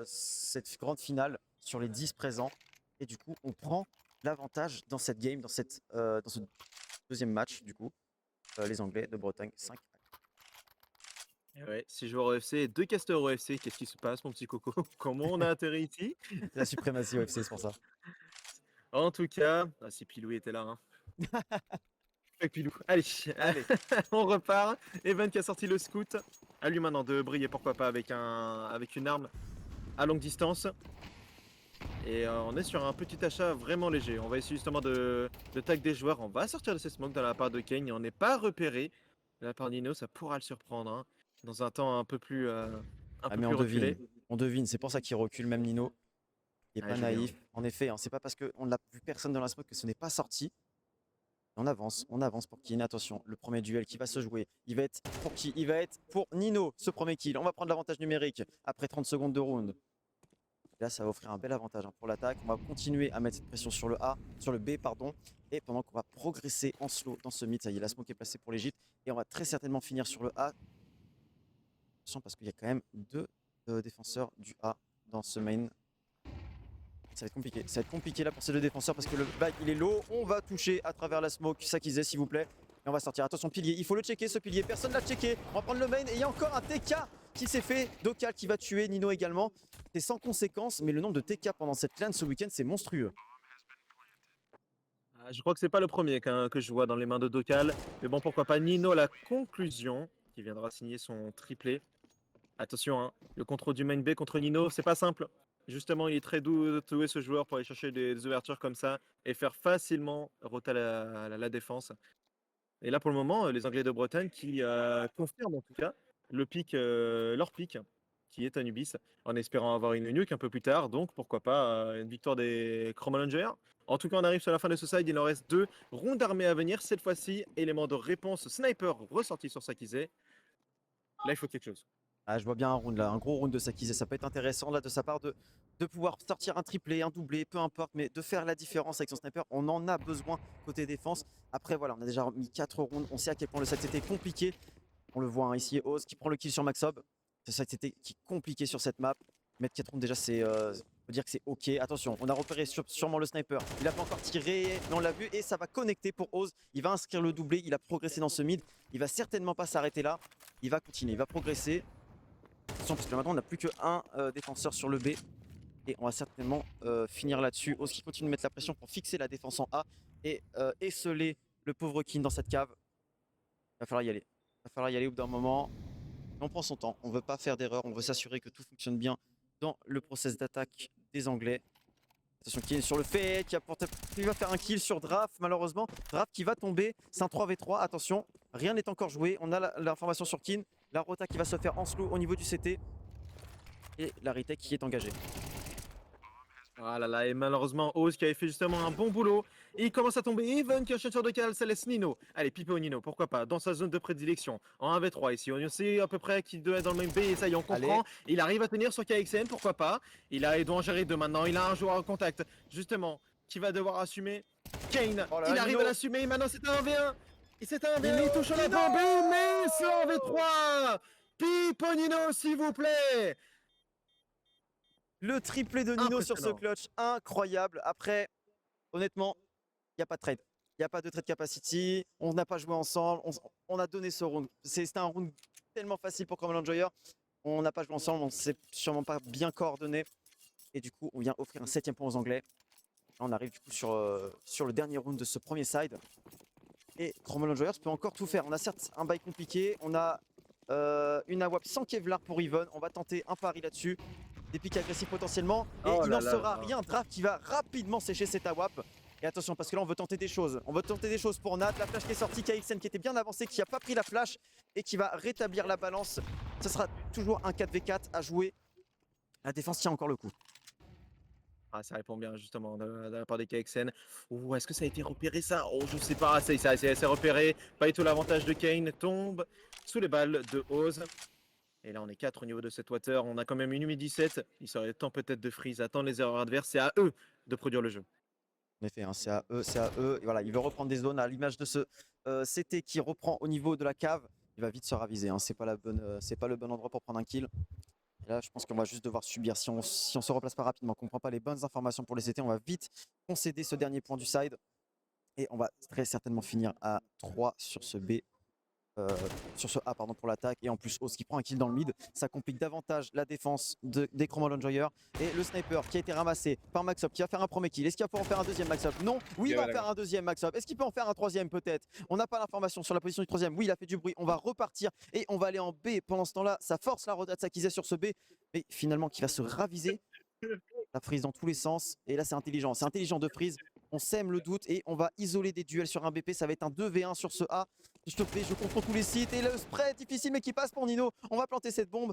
cette grande finale sur les 10 présents. Et du coup, on prend l'avantage dans cette game, dans ce deuxième match, du coup. Les Anglais de Bretagne, 5. Ouais, 6 joueurs OFC et 2 casteurs OFC. Qu'est-ce qui se passe, mon petit coco? Comment on a atterri ici? C'est la suprématie UFC, c'est pour ça. En tout cas, ah, si Pilou était là. Hein. Avec Pilou. Allez, Allez, on repart. Evan qui a sorti le scout. À lui maintenant de briller, pourquoi pas, avec une arme à longue distance. Et on est sur un petit achat vraiment léger. On va essayer justement de tag des joueurs. On va sortir de ces smokes de la part de Kane. On n'est pas repéré de la part de Nino. Ça pourra le surprendre. Hein, dans un temps un peu plus, mais on reculé. devine. On devine, c'est pour ça qu'il recule, même Nino. Il n'est Ouais, pas je vais, hein. naïf. En effet, hein, c'est pas parce qu'on n'a vu personne dans la smoke que ce n'est pas sorti. On avance pour Kin. Attention, le premier duel qui va se jouer, il va être pour qui? Il va être pour Nino, ce premier kill. On va prendre l'avantage numérique après 30 secondes de round. Là, ça va offrir un bel avantage hein, pour l'attaque. On va continuer à mettre cette pression sur le B, pardon. Et pendant qu'on va progresser en slow dans ce mid, ça y est, la smoke est placée pour l'Egypte. Et on va très certainement finir sur le A. Attention, parce qu'il y a quand même 2 défenseurs du A dans ce main. Ça va être compliqué. Ça va être compliqué là pour ces 2 défenseurs parce que le back il est low. On va toucher à travers la smoke. Sakizé, s'il vous plaît. Et on va sortir. Attention, pilier. Il faut le checker ce pilier. Personne l'a checké. On va prendre le main. Et il y a encore un TK qui s'est fait. Dokal qui va tuer Nino également. C'est sans conséquence. Mais le nombre de TK pendant cette LAN ce week-end, c'est monstrueux. Ah, je crois que c'est pas le premier que je vois dans les mains de Dokal. Mais bon, pourquoi pas Nino, la conclusion, qui viendra signer son triplé. Attention, hein, le contrôle du main B contre Nino, c'est pas simple. Justement, il est très doué ce joueur pour aller chercher des ouvertures comme ça et faire facilement rota la défense. Et là, pour le moment, les Anglais de Bretagne qui confirment en tout cas leur pick, qui est Anubis, en espérant avoir une nuke un peu plus tard. Donc, pourquoi pas une victoire des Chromolungers. En tout cas, on arrive sur la fin de ce side. Il en reste 2 rondes armées à venir. Cette fois-ci, élément de réponse sniper ressorti sur Sakizé. Là, il faut quelque chose. Ah, je vois bien un round là, un gros round de Sakizé. Ça peut être intéressant là de sa part de pouvoir sortir un triplé, un doublé, peu importe, mais de faire la différence avec son sniper. On en a besoin côté défense. Après, voilà, on a déjà mis 4 rounds. On sait à quel point le set c'était compliqué. On le voit hein, ici, Oz qui prend le kill sur Maxob. C'est ça qui est compliqué sur cette map. Mettre 4 rounds déjà, on peut dire que c'est ok. Attention, on a repéré sûrement le sniper. Il a pas encore tiré, mais on l'a vu et ça va connecter pour Oz. Il va inscrire le doublé, il a progressé dans ce mid. Il va certainement pas s'arrêter là. Il va continuer, il va progresser. Attention, parce que maintenant on n'a plus qu'un défenseur sur le B. Et on va certainement finir là-dessus. Oz qui continue de mettre la pression pour fixer la défense en A et esseler le pauvre Kin dans cette cave. Il va falloir y aller. Il va falloir y aller au bout d'un moment. Mais on prend son temps. On ne veut pas faire d'erreur. On veut s'assurer que tout fonctionne bien dans le process d'attaque des Anglais. Attention, Kin sur le fait. Il va faire un kill sur Draf, malheureusement. Draf qui va tomber. C'est un 3v3. Attention, rien n'est encore joué. On a l'information sur Kin. La rota qui va se faire en slow au niveau du CT. Et la retake qui est engagée. Ah là là, et malheureusement, Oz qui avait fait justement un bon boulot. Il commence à tomber. Even qui enchaîne sur de cale, ça laisse Nino. Allez, Pipo Nino, pourquoi pas, dans sa zone de prédilection. En 1v3 ici. On sait à peu près qu'il doit être dans le même B, et ça y est, on Allez, comprend. Il arrive à tenir sur KXN, pourquoi pas. Il doit en gérer deux maintenant. Il a un joueur en contact, justement, qui va devoir assumer. Kane, oh là il là, arrive Nino, à l'assumer. Maintenant, c'est un 1v1. Et c'est un 1v1, Nino, il touche la Nino! bombe. Mais c'est un 1v3. Pipo Nino, s'il vous plaît. Le triplé de Nino sur ce Impressionnant. clutch, incroyable. Après, honnêtement, il n'y a pas de trade. Il n'y a pas de trade capacity. On n'a pas joué ensemble. On a donné ce round. C'était un round tellement facile pour Cromwell Enjoyer. On n'a pas joué ensemble. On s'est sûrement pas bien coordonné. Et du coup, on vient offrir un 7ème point aux Anglais. On arrive du coup sur le dernier round de ce premier side. Et Cromwell Enjoyers peut encore tout faire. On a certes un bail compliqué. On a une AWAP sans Kevlar pour Yvonne. On va tenter un pari là-dessus. Des pics agressifs potentiellement. Et Oh il là n'en là sera là. rien. Draft qui va rapidement sécher cette AWAP. Et attention, parce que là, on veut tenter des choses. On veut tenter des choses pour Nat. La flash qui est sortie, KXN qui était bien avancé, qui n'a pas pris la flash et qui va rétablir la balance. Ce sera toujours un 4v4 à jouer. La défense tient encore le coup. Ah, ça répond bien justement de la part des KXN. Ou est-ce que ça a été repéré ça? Oh, je sais pas, c'est repéré. Pas du tout l'avantage de Kane. Tombe sous les balles de Oz. Et là, on est 4 au niveau de cette water. On a quand même une U17. Il serait temps peut-être de freeze, attendre les erreurs adverses. C'est à eux de produire le jeu. En effet, hein, c'est à eux, c'est à eux. Et voilà, il veut reprendre des zones à l'image de ce CT qui reprend au niveau de la cave. Il va vite se raviser. Hein. C'est pas le bon endroit pour prendre un kill. Et là, je pense qu'on va juste devoir subir. Si on se replace pas rapidement, qu'on ne prend pas les bonnes informations pour les CT, on va vite concéder ce dernier point du side. Et on va très certainement finir à 3 sur ce B. Sur ce A pardon, pour l'attaque et en plus Oz qui prend un kill dans le mid, ça complique davantage la défense des Cromwell Enjoyer et le sniper qui a été ramassé par Maxop qui va faire un premier kill. Est-ce qu'il va pouvoir en faire un deuxième Maxop? Non. Oui, il va en faire un deuxième Maxop. Est-ce qu'il peut en faire un troisième peut-être? On n'a pas l'information sur la position du troisième. Oui, il a fait du bruit. On va repartir et on va aller en B. Pendant ce temps-là, ça force la rotate Sakizé sur ce B, mais finalement qui va se raviser. Ça freeze dans tous les sens et là c'est intelligent. C'est intelligent de freeze. On sème le doute et on va isoler des duels sur un BP. Ça va être un 2v1 sur ce A. S'il te plaît, je contrôle tous les sites. Et le spray difficile mais qui passe pour Nino. On va planter cette bombe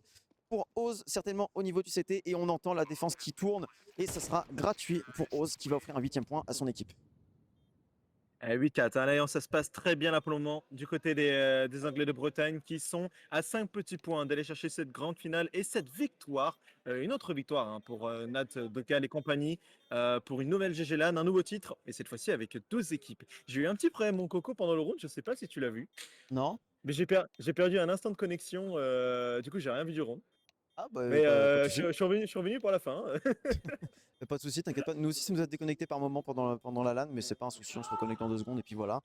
pour Oz certainement au niveau du CT. Et on entend la défense qui tourne. Et ça sera gratuit pour Oz qui va offrir un 8ème point à son équipe. 8-4, hein, l'Alliance, ça se passe très bien là pour le moment du côté des Anglais de Bretagne qui sont à 5 petits points d'aller chercher cette grande finale et cette victoire, une autre victoire hein, pour Nat, Dokal et compagnie, pour une nouvelle GG LAN, un nouveau titre et cette fois-ci avec 12 équipes. J'ai eu un petit problème mon coco pendant le round, je sais pas si tu l'as vu, Non? mais j'ai perdu un instant de connexion, du coup j'ai rien vu du round. Ah bah Mais pas de je, soucis. je suis revenu pour la fin. Pas de soucis, t'inquiète pas. Nous aussi ça nous a déconnecté par moment pendant la LAN, mais c'est pas un souci, on se reconnecte en 2 secondes et puis voilà.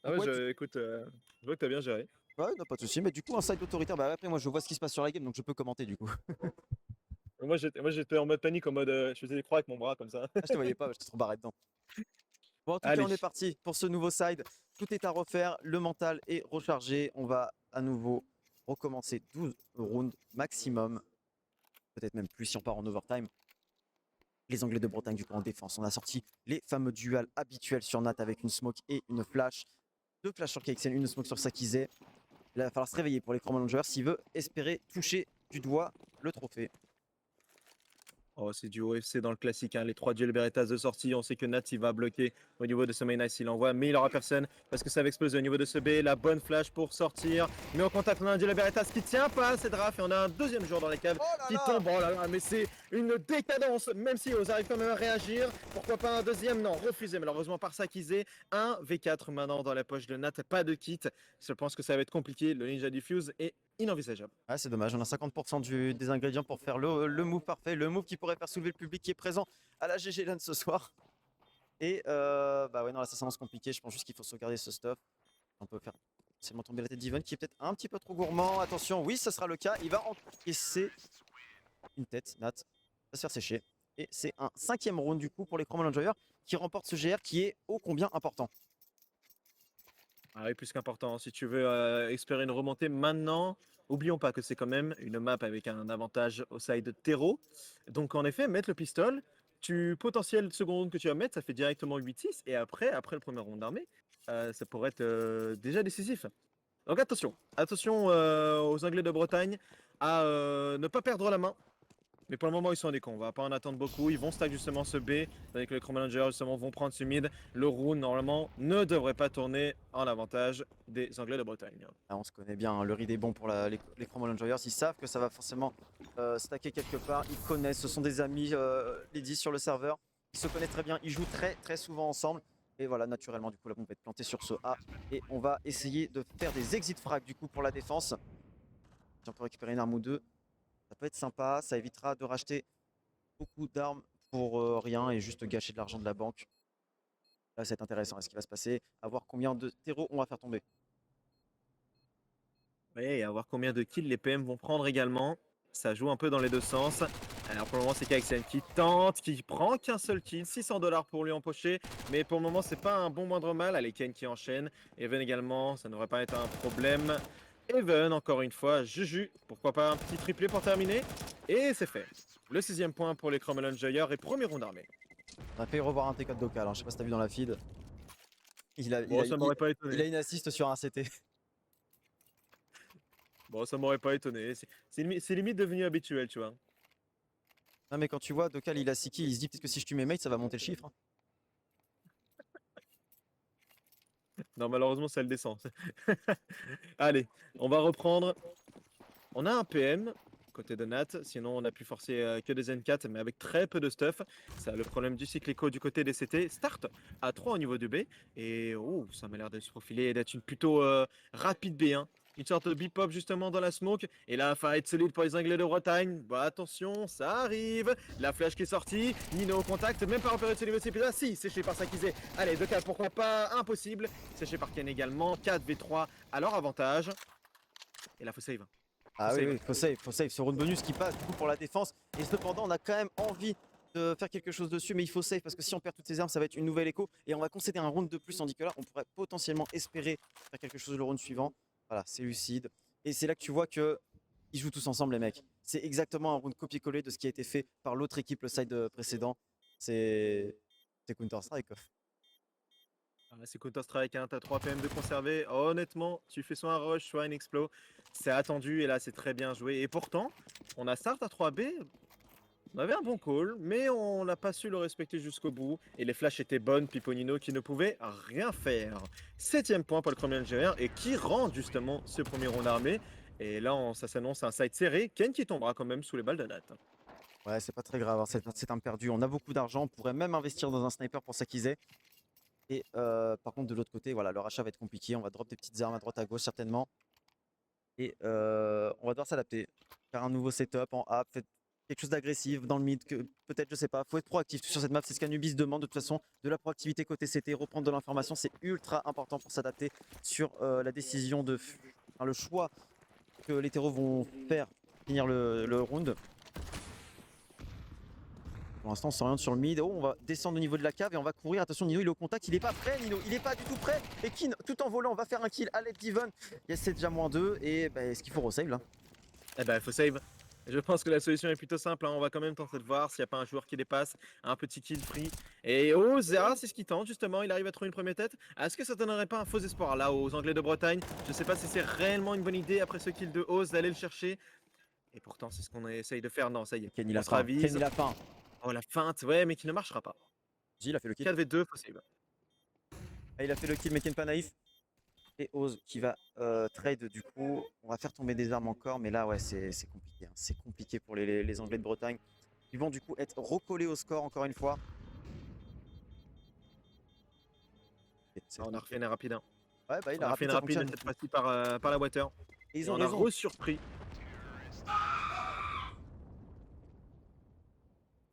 Ah Donc ouais, ouais, écoute, je vois que t'as bien géré. ouais, non, pas de soucis. Mais du coup, un side autoritaire, bah après moi je vois ce qui se passe sur la game donc je peux commenter du coup. Moi j'étais en mode panique, en mode je faisais des croix avec mon bras comme ça. Ah, je te voyais pas, je te trop barré dedans. Bon, en tout cas, on est Allez. parti pour ce nouveau side. Tout est à refaire, le mental est rechargé. On va à nouveau recommencer 12 rounds maximum. Peut-être même plus si on part en overtime. Les Anglais de Bretagne, du coup, en défense. On a sorti les fameux duels habituels sur Nat avec une smoke et une flash. 2 flashs sur KXN, une smoke sur Sakizé. Il va falloir se réveiller pour les Cromwell Rangers s'il veut espérer toucher du doigt le trophée. Oh, c'est du OFC dans le classique, hein. Les 3 duels Berettas de sortie. On sait que Nat il va bloquer au niveau de ce main ice, il envoie, mais il aura personne parce que ça va exploser au niveau de ce B. La bonne flash pour sortir. Mais au contact, on a un duel Berettas qui tient pas, c'est Draf. Et on a un deuxième joueur dans les caves Oh là qui là! tombe. Oh là là, mais c'est une décadence, même si Oz arrive quand même à réagir. Pourquoi pas un deuxième? Non, refusé malheureusement par Sakizé. Un V4 maintenant dans la poche de Nat, pas de kit. Je pense que ça va être compliqué. Le Ninja Diffuse est inenvisageable. Ah, c'est dommage, on a 50% des ingrédients pour faire le move parfait, le move qui pourrait faire soulever le public qui est présent à la GG LAN ce soir. Et bah ouais, non, là ça s'annonce compliqué, je pense juste qu'il faut sauvegarder ce stuff. On peut faire seulement tomber la tête d'Ivan qui est peut-être un petit peu trop gourmand. Attention, oui, ce sera le cas, il va encaisser une tête, Nat, va se faire sécher. Et c'est un 5ème round du coup pour les Cromwell Enjoyer qui remporte ce GR qui est ô combien important. Ah oui, plus qu'important. Si tu veux espérer une remontée maintenant, oublions pas que c'est quand même une map avec un avantage au side terreau. Donc en effet, mettre le pistol, potentiel second round que tu vas mettre, ça fait directement 8-6. Et après le premier round d'armée, ça pourrait être déjà décisif. Donc attention aux Anglais de Bretagne à ne pas perdre la main. Mais pour le moment, ils sont des cons. On va pas en attendre beaucoup. Ils vont stack justement ce B. Avec les Chromalanger, justement, vont prendre ce mid. Le round, normalement, ne devrait pas tourner en avantage des Anglais de Bretagne. Ah, on se connaît bien, hein, le read est bon pour les Chrome Enjoyers. Ils savent que ça va forcément stacker quelque part. Ils connaissent, ce sont des amis, les 10 sur le serveur. Ils se connaissent très bien, ils jouent très souvent ensemble. Et voilà, naturellement, du coup, la bombe va être plantée sur ce A. Et on va essayer de faire des exit frags du coup pour la défense. Si on peut récupérer une arme ou deux, ça peut être sympa. Ça évitera de racheter beaucoup d'armes pour rien et juste gâcher de l'argent de la banque. Là, c'est intéressant. Est-ce qu'il va se passer? À voir combien de terreaux on va faire tomber. Oui, et à voir combien de kills les PM vont prendre également. Ça joue un peu dans les deux sens. Alors pour le moment, c'est KXN qui tente, qui prend qu'un seul kill, 600 $ pour lui empocher. Mais pour le moment, c'est pas un bon moindre mal. Allez, Ken qui enchaîne. Even également, ça ne devrait pas être un problème. Even, encore une fois, Juju. Pourquoi pas un petit triplé pour terminer. Et c'est fait. Le 6e point pour les Cromwell Enjoyer et premier round armé. On a failli revoir un T4 local, hein. Je sais pas si t'as vu dans la feed. Bon, ça m'aurait pas Il étonné. a une assist sur un CT. Bon, ça m'aurait pas étonné. C'est limite devenu habituel, tu vois. Non mais quand tu vois Dokal il a 6 kills, il se dit peut-être que si je tue mes mates ça va monter le chiffre, hein. Non, malheureusement, ça le descend. Allez, on va reprendre. On a un PM côté de Nat, sinon on a pu forcer que des N4, mais avec très peu de stuff. C'est le problème du cycle écho du côté des CT. Start à 3 au niveau du B. Et oh, ça m'a l'air de se profiler et d'être une plutôt rapide B1. Une sorte de bip-pop justement dans la smoke. Et là, fight solide pour les Anglais de Bretagne. Bah attention, ça arrive. La flash qui est sortie. Nino au contact, même pas repéré de ce niveau de CP. Si, séché par Sakizé. Allez, 2K, pourquoi pas, impossible. Séché par Ken également. 4v3 à leur avantage. Et là, faut save. Ah oui, save. oui, faut save. Ce round bonus qui passe du coup pour la défense. Et cependant on a quand même envie de faire quelque chose dessus, mais il faut save parce que si on perd toutes ces armes ça va être une nouvelle écho. Et on va concéder un round de plus, tandis que là on pourrait potentiellement espérer faire quelque chose le round suivant. Voilà, c'est lucide. Et c'est là que tu vois que ils jouent tous ensemble les mecs. C'est exactement un round copier-coller de ce qui a été fait par l'autre équipe le side précédent. C'est Counter-Strike quoi. Ah, c'est Counter-Strike, hein, t'as 3 PM de conserver. Honnêtement, tu fais soit un rush, soit un explo. C'est attendu et là, c'est très bien joué. Et pourtant, on a start à 3B. On avait un bon call, mais on n'a pas su le respecter jusqu'au bout. Et les flashs étaient bonnes, Piponino qui ne pouvait rien faire. 7e point pour le Chrome Algérien et qui rend justement ce premier round armé. Et là, ça s'annonce un side serré. Ken qui tombera quand même sous les balles de Nat. Ouais, c'est pas très grave, hein, c'est un perdu. On a beaucoup d'argent, on pourrait même investir dans un sniper pour s'acquiser. Et par contre, de l'autre côté, voilà, le rachat va être compliqué. On va drop des petites armes à droite à gauche certainement. Et on va devoir s'adapter. Faire un nouveau setup en A, peut-être quelque chose d'agressif dans le mid. Peut-être, je sais pas. Faut être proactif sur cette map. C'est ce qu'Anubis demande de toute façon. De la proactivité côté CT, reprendre de l'information. C'est ultra important pour s'adapter sur la décision enfin, le choix que les terreaux vont faire finir le round. Pour l'instant, on s'oriente sur le mid. Oh, on va descendre au niveau de la cave et on va courir. Attention, Nino, il est au contact. Il est pas prêt, Nino. Il est pas du tout prêt. Et Kin, tout en volant, on va faire un kill à l'aide d'Even. Yes, c'est déjà -2. Et bah, est-ce qu'il faut resave là? Eh ben, il faut save. Je pense que la solution est plutôt simple, hein. On va quand même tenter de voir s'il n'y a pas un joueur qui dépasse. Un petit kill free. Et oh, Zera, c'est ce qu'il tente justement. Il arrive à trouver une première tête. Est-ce que ça donnerait pas un faux espoir là aux Anglais de Bretagne? Je sais pas si c'est réellement une bonne idée après ce kill de Oz d'aller le chercher. Et pourtant, c'est ce qu'on essaye de faire. Non, ça y est. Ken, il On a se faim. Ken, ravise. il a faim. Oh, la feinte, ouais, mais qui ne marchera pas. Gilles a fait le kill. 4v2, faut save. Ah, il a fait le kill, mais Ken pas naïf. Et Oz qui va trade du coup. On va faire tomber des armes encore. Mais là, ouais, c'est compliqué, hein. C'est compliqué pour les Anglais de Bretagne. Ils vont du coup être recollés au score encore une fois. On a refait une rapide, hein. Ouais, bah il On a a refait rapide, une ça rapide fonctionne. cette fois-ci par la water. Et ils Et ont on a raison. re-surpris.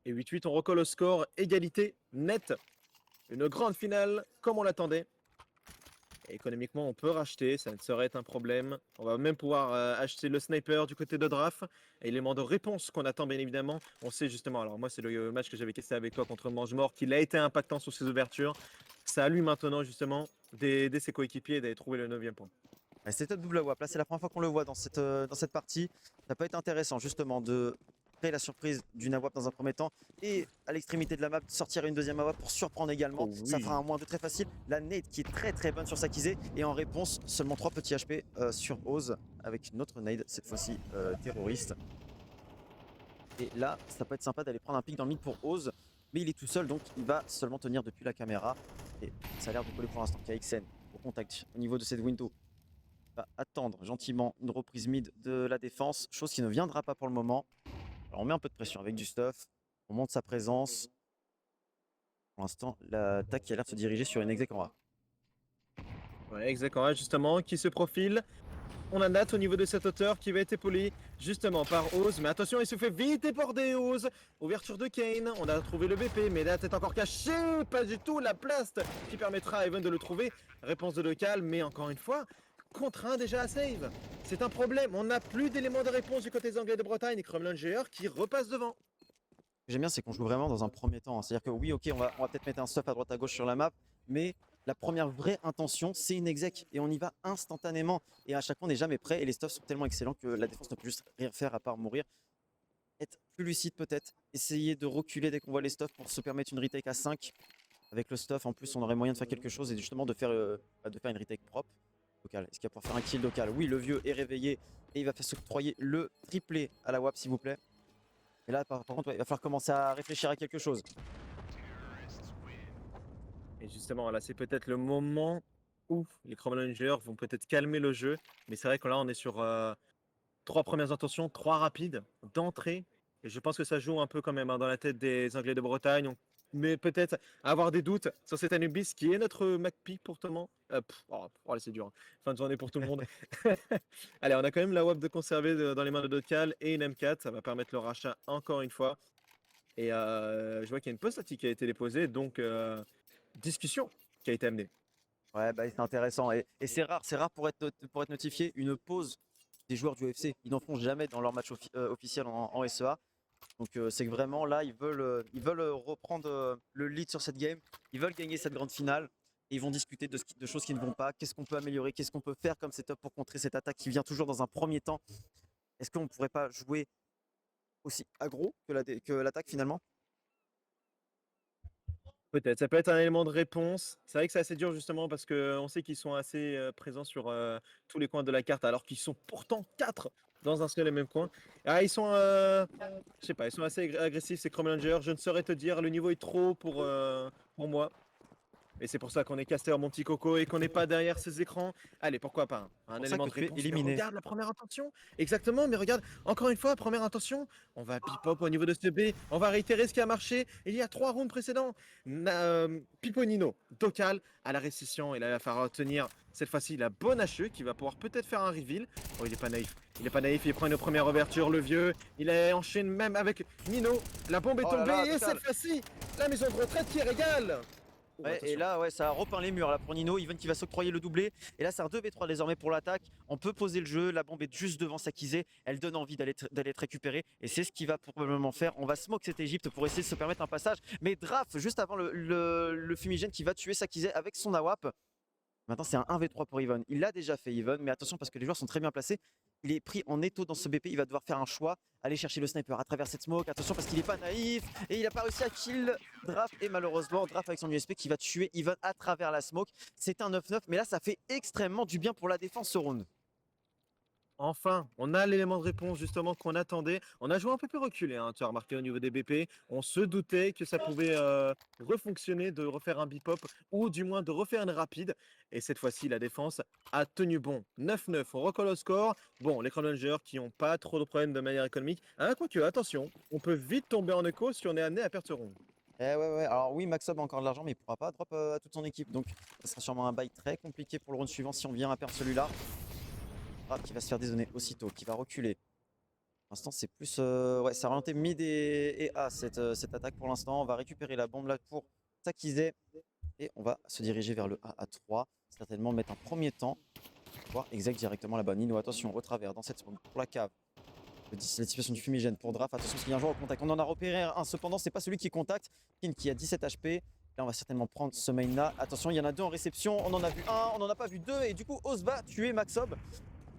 Et 8-8, on recolle au score, égalité nette. Une grande finale, comme on l'attendait. Et économiquement, on peut racheter, ça ne saurait être un problème. On va même pouvoir acheter le sniper du côté de Draf. Et l'élément de réponse qu'on attend, bien évidemment. On sait justement, alors moi, c'est le match que j'avais testé avec toi contre Mange-Mort, qu'il a été impactant sur ses ouvertures. Ça a lui maintenant, justement, d'aider ses coéquipiers et d'aller trouver le 9e point. Ouais, c'était double WAP. Là, c'est la première fois qu'on le voit dans cette partie. Ça peut être intéressant justement de créer la surprise d'une AWAP dans un premier temps et à l'extrémité de la map sortir une deuxième AWAP pour surprendre également. Oh Ça oui. fera un -2 très facile. La nade qui est très bonne sur Sakizé et en réponse seulement 3 petits HP sur Oz avec une autre nade cette fois-ci terroriste. Et là, ça peut être sympa d'aller prendre un pic dans le mid pour Oz. Mais il est tout seul, donc il va seulement tenir depuis la caméra. Et ça a l'air de coller pour l'instant. KXN au contact au niveau de cette window va attendre gentiment une reprise mid de la défense. Chose qui ne viendra pas pour le moment. Alors on met un peu de pression avec du stuff. On monte sa présence. Pour l'instant, l'attaque qui a l'air de se diriger sur une exec en A. Ouais, exactement, justement, qui se profile. On a Nat au niveau de cette hauteur qui va être épaulé justement par Oz. Mais attention, il se fait vite éborder Oz. Ouverture de Kane, on a trouvé le BP, mais Nat est encore caché. Pas du tout la blast qui permettra à Evan de le trouver. Réponse de local, mais encore une fois, contraint déjà à save. C'est un problème, on n'a plus d'éléments de réponse du côté des Anglais de Bretagne et Krumlanger qui repasse devant. Ce que j'aime bien, c'est qu'on joue vraiment dans un premier temps. C'est-à-dire que oui, ok, on va peut-être mettre un stuff à droite à gauche sur la map, mais la première vraie intention, c'est une exec et on y va instantanément. Et à chaque fois, on n'est jamais prêt et les stuffs sont tellement excellents que la défense ne peut juste rien faire à part mourir. Être plus lucide peut-être, essayer de reculer dès qu'on voit les stuffs pour se permettre une retake à 5. Avec le stuff, en plus, on aurait moyen de faire quelque chose et justement de faire une retake propre. Local, est-ce qu'il va pouvoir faire un kill local? Oui, le vieux est réveillé et il va faire s'octroyer le triplé à la WAP, s'il vous plaît. Et là, par contre, ouais, il va falloir commencer à réfléchir à quelque chose. Et justement, là, c'est peut-être le moment où les Krumlangers vont peut-être calmer le jeu. Mais c'est vrai que là, on est sur 3 premières intentions, 3 rapides d'entrée. Et je pense que ça joue un peu quand même hein, dans la tête des Anglais de Bretagne. Mais peut-être avoir des doutes sur cet Anubis qui est notre MacPi pourtant. Allez, c'est dur. Hein. Fin de journée pour tout le monde. Allez, on a quand même la WAP de conserver dans les mains de Docal et une M4. Ça va permettre le rachat encore une fois. Et je vois qu'il y a une pause statique qui a été déposée. Donc, discussion qui a été amenée. Ouais, bah, c'est intéressant. Et c'est rare pour être notifié une pause des joueurs du UFC. Ils n'en font jamais dans leur match officiel en SEA. Donc c'est que vraiment là, ils veulent reprendre le lead sur cette game. Ils veulent gagner cette grande finale. Et ils vont discuter de choses qui ne vont pas. Qu'est-ce qu'on peut améliorer? Qu'est-ce qu'on peut faire comme setup pour contrer cette attaque qui vient toujours dans un premier temps? Est-ce qu'on ne pourrait pas jouer aussi aggro que l'attaque finalement? Peut-être, ça peut être un élément de réponse. C'est vrai que c'est assez dur justement parce qu'on sait qu'ils sont assez présents sur tous les coins de la carte alors qu'ils sont pourtant 4 dans un seul et même coin. Ah, ils sont, je sais pas, ils sont assez agressifs ces Krumlangers. Je ne saurais te dire, le niveau est trop pour moi. Et c'est pour ça qu'on est caster mon petit coco et qu'on n'est pas derrière ces écrans. Allez, pourquoi pas un Pour ça élément que de tu es réponse. Mais éliminé. regarde la première intention. Exactement, mais regarde, encore une fois, première intention. On va pop au niveau de ce B. On va réitérer ce qui a marché. Il y a 3 rounds précédents. Piponino, Docal à la récession. Et là, il va falloir tenir cette fois-ci la bonne HE qui va pouvoir peut-être faire un reveal. Oh, il est pas naïf. Il est pas naïf, il prend une première ouverture, le vieux. Il enchaîne même avec Nino. La bombe est Oh là tombée là, et Docal. cette fois-ci, la maison de retraite qui régale. Oh, Ouais, et attention. là, ouais, ça a repeint les murs là pour Nino. Even qui va s'octroyer le doublé. Et là, c'est un 2v3 désormais pour l'attaque. On peut poser le jeu. La bombe est juste devant Sakizé. Elle donne envie d'aller être récupérée. Et c'est ce qu'il va probablement faire. On va smoke cette Égypte pour essayer de se permettre un passage. Mais Draf, juste avant le fumigène qui va tuer Sakizé avec son AWAP. Maintenant, c'est un 1v3 pour Even. Il l'a déjà fait, Even, mais attention parce que les joueurs sont très bien placés. Il est pris en étau dans ce BP. Il va devoir faire un choix, aller chercher le sniper à travers cette smoke. Attention parce qu'il n'est pas naïf et il n'a pas réussi à kill Draf. Et malheureusement, Draf avec son USP qui va tuer Even à travers la smoke. C'est un 9-9, mais là, ça fait extrêmement du bien pour la défense ce round. Enfin, on a l'élément de réponse justement qu'on attendait. On a joué un peu plus reculé, hein, tu as remarqué au niveau des BP. On se doutait que ça pouvait refonctionner, de refaire un bipop ou du moins de refaire une rapide. Et cette fois-ci, la défense a tenu bon. 9-9, on recolle au score. Bon, les Challengers qui n'ont pas trop de problèmes de manière économique. Hein, quoique, attention, on peut vite tomber en écho si on est amené à perdre ce round. Eh ouais, ouais. Alors oui, Maxob a encore de l'argent, mais il pourra pas drop à toute son équipe. Donc, ça sera sûrement un bail très compliqué pour le round suivant si on vient à perdre celui-là. Draf qui va se faire dézoner aussitôt, qui va reculer. Pour l'instant, c'est plus. Ouais, ça a orienté mid et A cette attaque pour l'instant. On va récupérer la bombe là pour Sakizé. Et on va se diriger vers le A à 3. Certainement mettre un premier temps. Voir exact directement là-bas. Nino, attention, au travers, dans cette zone, pour la cave. La situation du fumigène pour Draf. Attention, parce qu'il y a un joueur au contact. On en a repéré un. Cependant, c'est pas celui qui contacte. Kin qui a 17 HP. Là, on va certainement prendre ce main là. Attention, il y en a 2 en réception. On en a vu un, on n'en a pas vu 2. Et du coup, Oz va tuer Maxob.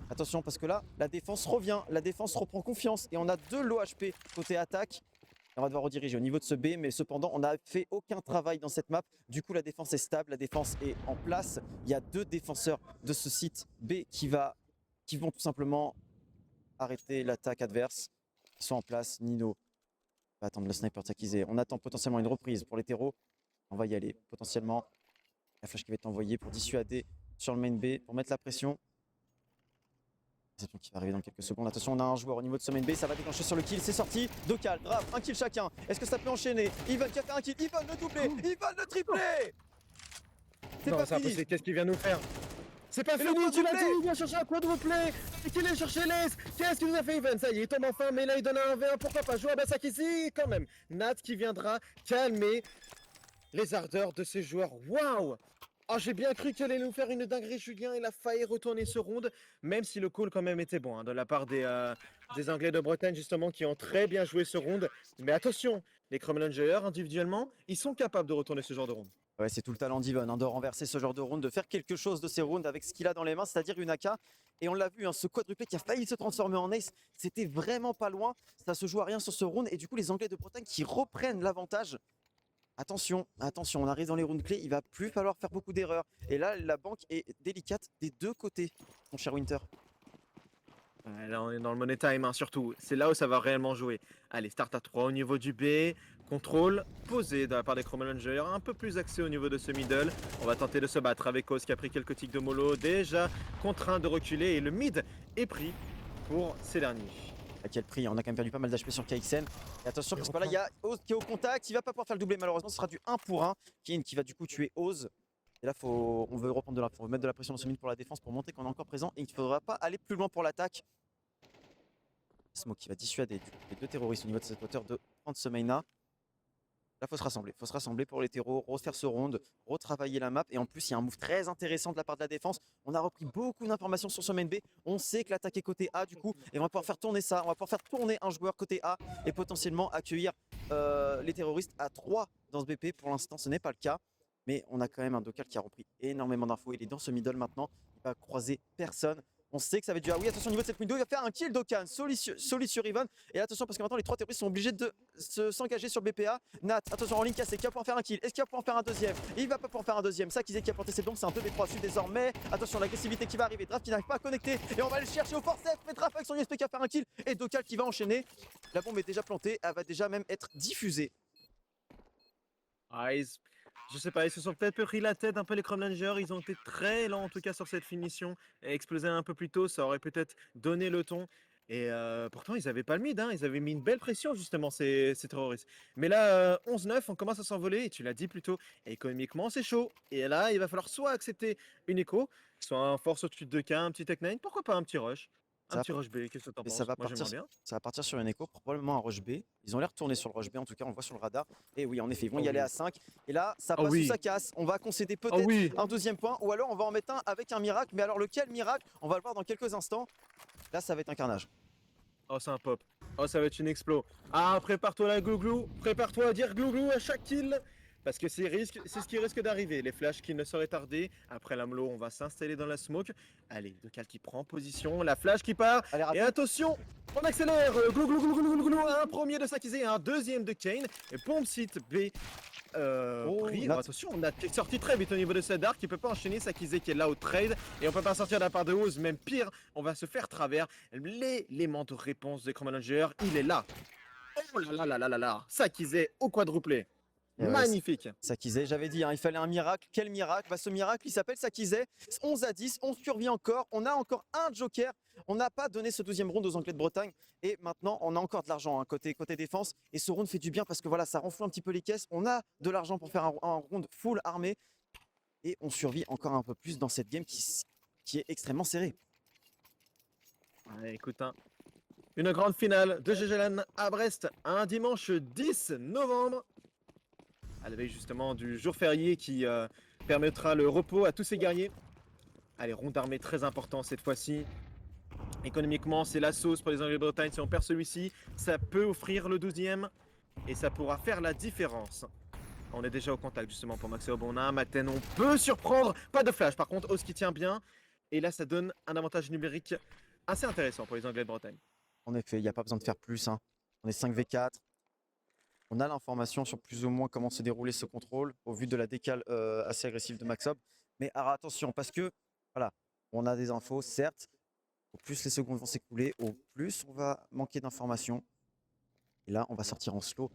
Attention parce que là, la défense revient, la défense reprend confiance et on a 2 low HP côté attaque. Et on va devoir rediriger au niveau de ce B, mais cependant, on n'a fait aucun travail dans cette map. Du coup, la défense est stable, la défense est en place. Il y a 2 défenseurs de ce site B qui vont tout simplement arrêter l'attaque adverse. Ils sont en place, Nino On va attendre le sniper de Sakizé. On attend potentiellement une reprise pour les terreaux. On va y aller. Potentiellement, la flash qui va être envoyée pour dissuader sur le main B, pour mettre la pression. Réception qui va arriver dans quelques secondes. Attention, on a un joueur au niveau de ce main B. Ça va déclencher sur le kill. C'est sorti. Dokal, Draf, un kill chacun. Est-ce que ça peut enchaîner? Ivan qui a fait un kill. Ivan le doublé. Ivan le triplé. C'est Non, pas c'est fini. impossible. Qu'est-ce qu'il vient nous faire? C'est pas Et le fini, tu l'as dit, quadruplé. il vient chercher un quadruplé. Et qu'il est chercher l'ace. Qu'est-ce qu'il nous a fait, Ivan? Ça y est, il tombe enfin, mais là il donne un 1v1. Pourquoi pas jouer à Basakisi quand même? Nat qui viendra calmer les ardeurs de ces joueurs. Waouh! Oh, j'ai bien cru qu'il allait nous faire une dinguerie, Julien. Il a failli retourner ce round, même si le call quand même était bon, hein, de la part des Anglais de Bretagne, justement, qui ont très bien joué ce round. Mais attention, les Crumlangers, individuellement, ils sont capables de retourner ce genre de round. Ouais, c'est tout le talent d'Ivan hein, de renverser ce genre de round, de faire quelque chose de ces rounds avec ce qu'il a dans les mains, c'est-à-dire une AK. Et on l'a vu, hein, ce quadruplé qui a failli se transformer en ace, c'était vraiment pas loin. Ça se joue à rien sur ce round. Et du coup, les Anglais de Bretagne qui reprennent l'avantage. Attention, attention, on arrive dans les rounds clés, il va plus falloir faire beaucoup d'erreurs. Et là, la banque est délicate des deux côtés, mon cher Winter. Ouais, là, on est dans le money time, hein, surtout. C'est là où ça va réellement jouer. Allez, start à 3 au niveau du B. Contrôle posé de la part des Crumlangers. Un peu plus axé au niveau de ce middle. On va tenter de se battre avec Oz qui a pris quelques tics de mollo. Déjà contraint de reculer. Et le mid est pris pour ces derniers. À quel prix? On a quand même perdu pas mal d'HP sur KXN. Et attention, Et parce que là, il y a Oz qui est au contact. Il va pas pouvoir faire le doublé, malheureusement. Ce sera du 1 pour 1. Kane qui va du coup tuer Oz. Et là, on veut reprendre faut mettre de la pression dans ce mid pour la défense pour montrer qu'on est encore présent. Et il ne faudra pas aller plus loin pour l'attaque. Smoke qui va dissuader les deux terroristes au niveau de cette hauteur de prendre ce main-là. Là, faut se rassembler. Faut se rassembler pour les terreaux, refaire ce round, retravailler la map. Et en plus, il y a un move très intéressant de la part de la défense. On a repris beaucoup d'informations sur ce main B. On sait que l'attaque est côté A du coup. Et on va pouvoir faire tourner ça. On va pouvoir faire tourner un joueur côté A et potentiellement accueillir les terroristes à 3 dans ce BP. Pour l'instant, ce n'est pas le cas. Mais on a quand même un Dokal qui a repris énormément d'infos. Il est dans ce middle maintenant. Il va croiser personne. On sait que ça va être du ah oui, attention au niveau de cette window, il va faire un kill Dokkan, solide sur Ivan. Et attention parce que maintenant les trois terroristes sont obligés de s'engager sur le BPA. Nat, attention en ligne cassée, qui va pouvoir faire un kill. Est-ce qu'il va pouvoir en faire un deuxième? Il va pas pouvoir faire un deuxième. Ça qui a planté ses bombes, c'est un 2v3 dessus désormais. Attention l'agressivité qui va arriver, Draft qui n'arrive pas à connecter. Et on va aller le chercher au forceps, mais Draft avec son USP qui va faire un kill. Et Dokkan qui va enchaîner. La bombe est déjà plantée, elle va déjà même être diffusée. Je sais pas, ils se sont peut-être pris la tête un peu les Crumlangers, ils ont été très lents en tout cas sur cette finition, et exploser un peu plus tôt, ça aurait peut-être donné le ton. Et pourtant ils avaient pas le mid, hein, ils avaient mis une belle pression justement ces terroristes. Mais là, 11-9, on commence à s'envoler, et tu l'as dit plus tôt, économiquement c'est chaud. Et là, il va falloir soit accepter une écho, soit un force au-dessus de 2K, un petit Tech 9, pourquoi pas un petit rush. Un Ça petit rush B, qu'est-ce que t'en Et ça penses? va Moi partir, j'aimerais bien. ça va partir sur une écho, probablement un rush B. Ils ont l'air tournés sur le rush B, en tout cas on le voit sur le radar. Et oui, en effet, ils vont Oh y aller oui. à 5. Et là, ça Oh passe ou oui. ça casse. On va concéder Oh peut-être oui. un deuxième point, ou alors on va en mettre un avec un miracle. Mais alors lequel miracle? On va le voir dans quelques instants. Là, ça va être un carnage. Oh, c'est un pop. Oh, ça va être une explo. Ah, prépare-toi la glouglou. Prépare-toi à dire glouglou à chaque kill. Parce que c'est ce qui risque d'arriver. Les flashs qui ne seraient tardés. Après l'amlo, on va s'installer dans la smoke. Allez, Dokal qui prend position. La flash qui part. Allez, Et rapide. attention, on accélère. Glouglou, glouglou, glouglou, glouglou. Un premier de Sakizé, un deuxième de Kane. Et bomb site B. Pris. Nat. Attention, on a sorti très vite au niveau de cette arc. Il peut pas enchaîner. Sakizé qui est là au trade. Et on peut pas sortir de la part de Oz. Même pire, on va se faire travers. L'élément de réponse des Crumlangers, il est là. Oh là là là là là là. Sakizé au quadruplé. Et ouais, Magnifique. Sakizé, j'avais dit, hein, il fallait un miracle. Quel miracle? Bah, ce miracle, il s'appelle Sakizé. 11 à 10, on survit encore. On a encore un joker. On n'a pas donné ce deuxième round aux Anglais de Bretagne. Et maintenant, on a encore de l'argent hein, côté défense. Et ce round fait du bien parce que voilà, ça renfloue un petit peu les caisses. On a de l'argent pour faire un round full armé. Et on survit encore un peu plus dans cette game qui est extrêmement serrée. Ouais, écoute, hein. Une grande finale de GGLAN à Brest, un dimanche 10 novembre. À la veille justement du jour férié qui permettra le repos à tous ces guerriers. Allez, ronde armée très important cette fois-ci. Économiquement, c'est la sauce pour les Anglais de Bretagne. Si on perd celui-ci, ça peut offrir le 12e et ça pourra faire la différence. On est déjà au contact justement pour Maxé Obona. Maten, on peut surprendre. Pas de flash par contre, Oz qui tient bien. Et là, ça donne un avantage numérique assez intéressant pour les Anglais de Bretagne. En effet, il n'y a pas besoin de faire plus. Hein. On est 5v4. On a l'information sur plus ou moins comment se dérouler ce contrôle au vu de la décale assez agressive de Maxob. Mais alors, attention, parce que voilà, on a des infos, certes. Au plus les secondes vont s'écouler, au plus on va manquer d'informations. Et là, on va sortir en slow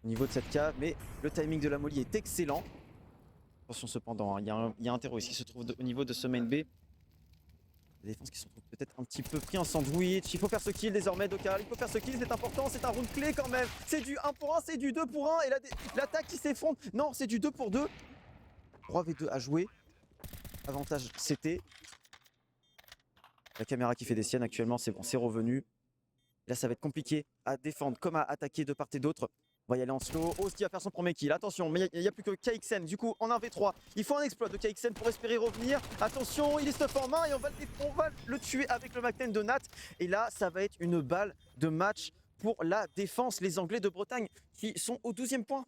au niveau de cette cave, mais le timing de la molly est excellent. Attention cependant, hein, il y a un terroriste qui se trouve au niveau de ce main B. Les défenses qui se retrouvent peut-être un petit peu pris en sandwich. Il faut faire ce kill désormais, Dokal. Il faut faire ce kill, c'est important, c'est un round clé quand même. C'est du 1 pour 1, c'est du 2 pour 1. Et l'attaque qui s'effondre. Non, c'est du 2 pour 2. 3v2 à jouer. Avantage CT. La caméra qui fait des siennes actuellement, c'est bon, c'est revenu. Là, ça va être compliqué à défendre comme à attaquer de part et d'autre. On va y aller en slow. Oz qui va faire son premier kill. Attention, mais il n'y a plus que KXN. Du coup, en 1v3, il faut un exploit de KXN pour espérer revenir. Attention, il est stuff en main et on va le tuer avec le McTen de Nat. Et là, ça va être une balle de match pour la défense. Les Anglais de Bretagne qui sont au 12e point.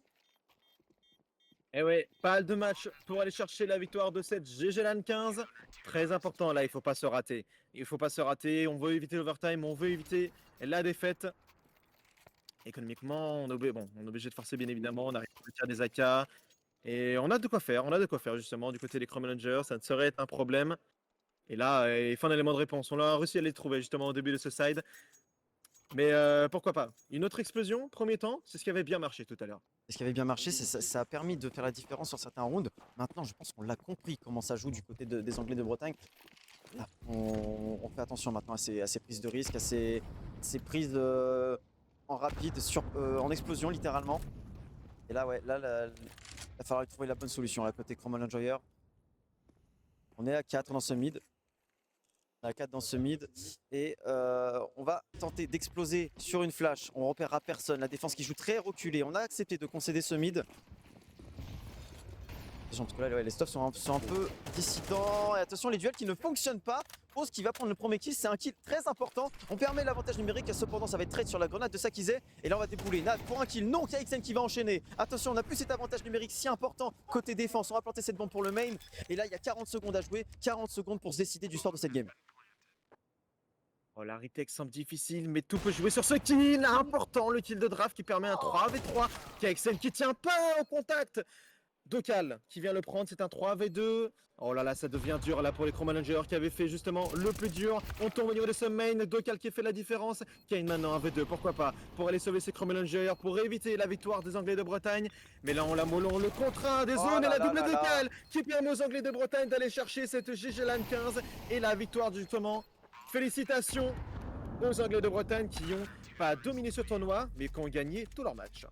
Et ouais, balle de match pour aller chercher la victoire de cette GG LAN 15. Très important là, il faut pas se rater. Il faut pas se rater, on veut éviter l'overtime, on veut éviter la défaite. Économiquement, on est obligé de forcer bien évidemment, on arrive à tirer des AK. Et on a de quoi faire justement du côté des Chrome Rangers, ça ne saurait être un problème. Et là, il faut un élément de réponse, on a réussi à les trouver justement au début de ce side. Mais pourquoi pas. Une autre explosion, premier temps, c'est ce qui avait bien marché tout à l'heure. Ce qui avait bien marché, ça a permis de faire la différence sur certains rounds. Maintenant, je pense qu'on l'a compris comment ça joue du côté des Anglais de Bretagne. Là, on fait attention maintenant à ces prises de risque, à ces prises en rapide, en explosion littéralement. Et là, ouais, là, il va falloir trouver la bonne solution là, côté Chrome Enjoyer. On est à 4 dans ce mid. On est à 4 dans ce mid. Et on va tenter d'exploser sur une flash. On repérera personne. La défense qui joue très reculée. On a accepté de concéder ce mid. Parce que là, ouais, les stuffs sont un peu dissidents. Et attention, les duels qui ne fonctionnent pas. Oz qui va prendre le premier kill, c'est un kill très important. On permet l'avantage numérique, cependant ça va être trade sur la grenade de Sakizé. Et là on va débouler Nat pour un kill. Non, KXN qui va enchaîner. Attention, on n'a plus cet avantage numérique si important côté défense. On va planter cette bombe pour le main. Et là il y a 40 secondes à jouer. 40 secondes pour se décider du sort de cette game. Oh, la retake semble difficile, mais tout peut jouer sur ce kill. Important, le kill de draft qui permet un 3v3. KXN qui tient pas au contact. Dokal qui vient le prendre, c'est un 3v2. Oh là là, ça devient dur là pour les Chrome Managers qui avaient fait justement le plus dur. On tombe au niveau de ce main, Dokal qui fait la différence. Kane maintenant un v2, pourquoi pas, pour aller sauver ses Chrome Managers, pour éviter la victoire des Anglais de Bretagne. Mais là on la molon, le contrat des zones et la double Dokal qui permet aux Anglais de Bretagne d'aller chercher cette GG LAN 15 et la victoire justement. Félicitations aux Anglais de Bretagne qui n'ont pas dominé ce tournoi, mais qui ont gagné tous leurs matchs.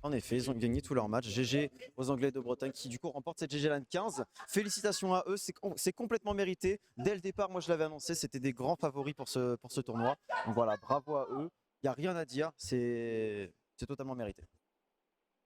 En effet, ils ont gagné tous leurs matchs. GG aux Anglais de Bretagne qui du coup remportent cette GG LAN 15. Félicitations à eux, c'est complètement mérité. Dès le départ, moi je l'avais annoncé, c'était des grands favoris pour ce tournoi. Donc voilà, bravo à eux. Il n'y a rien à dire, c'est totalement mérité.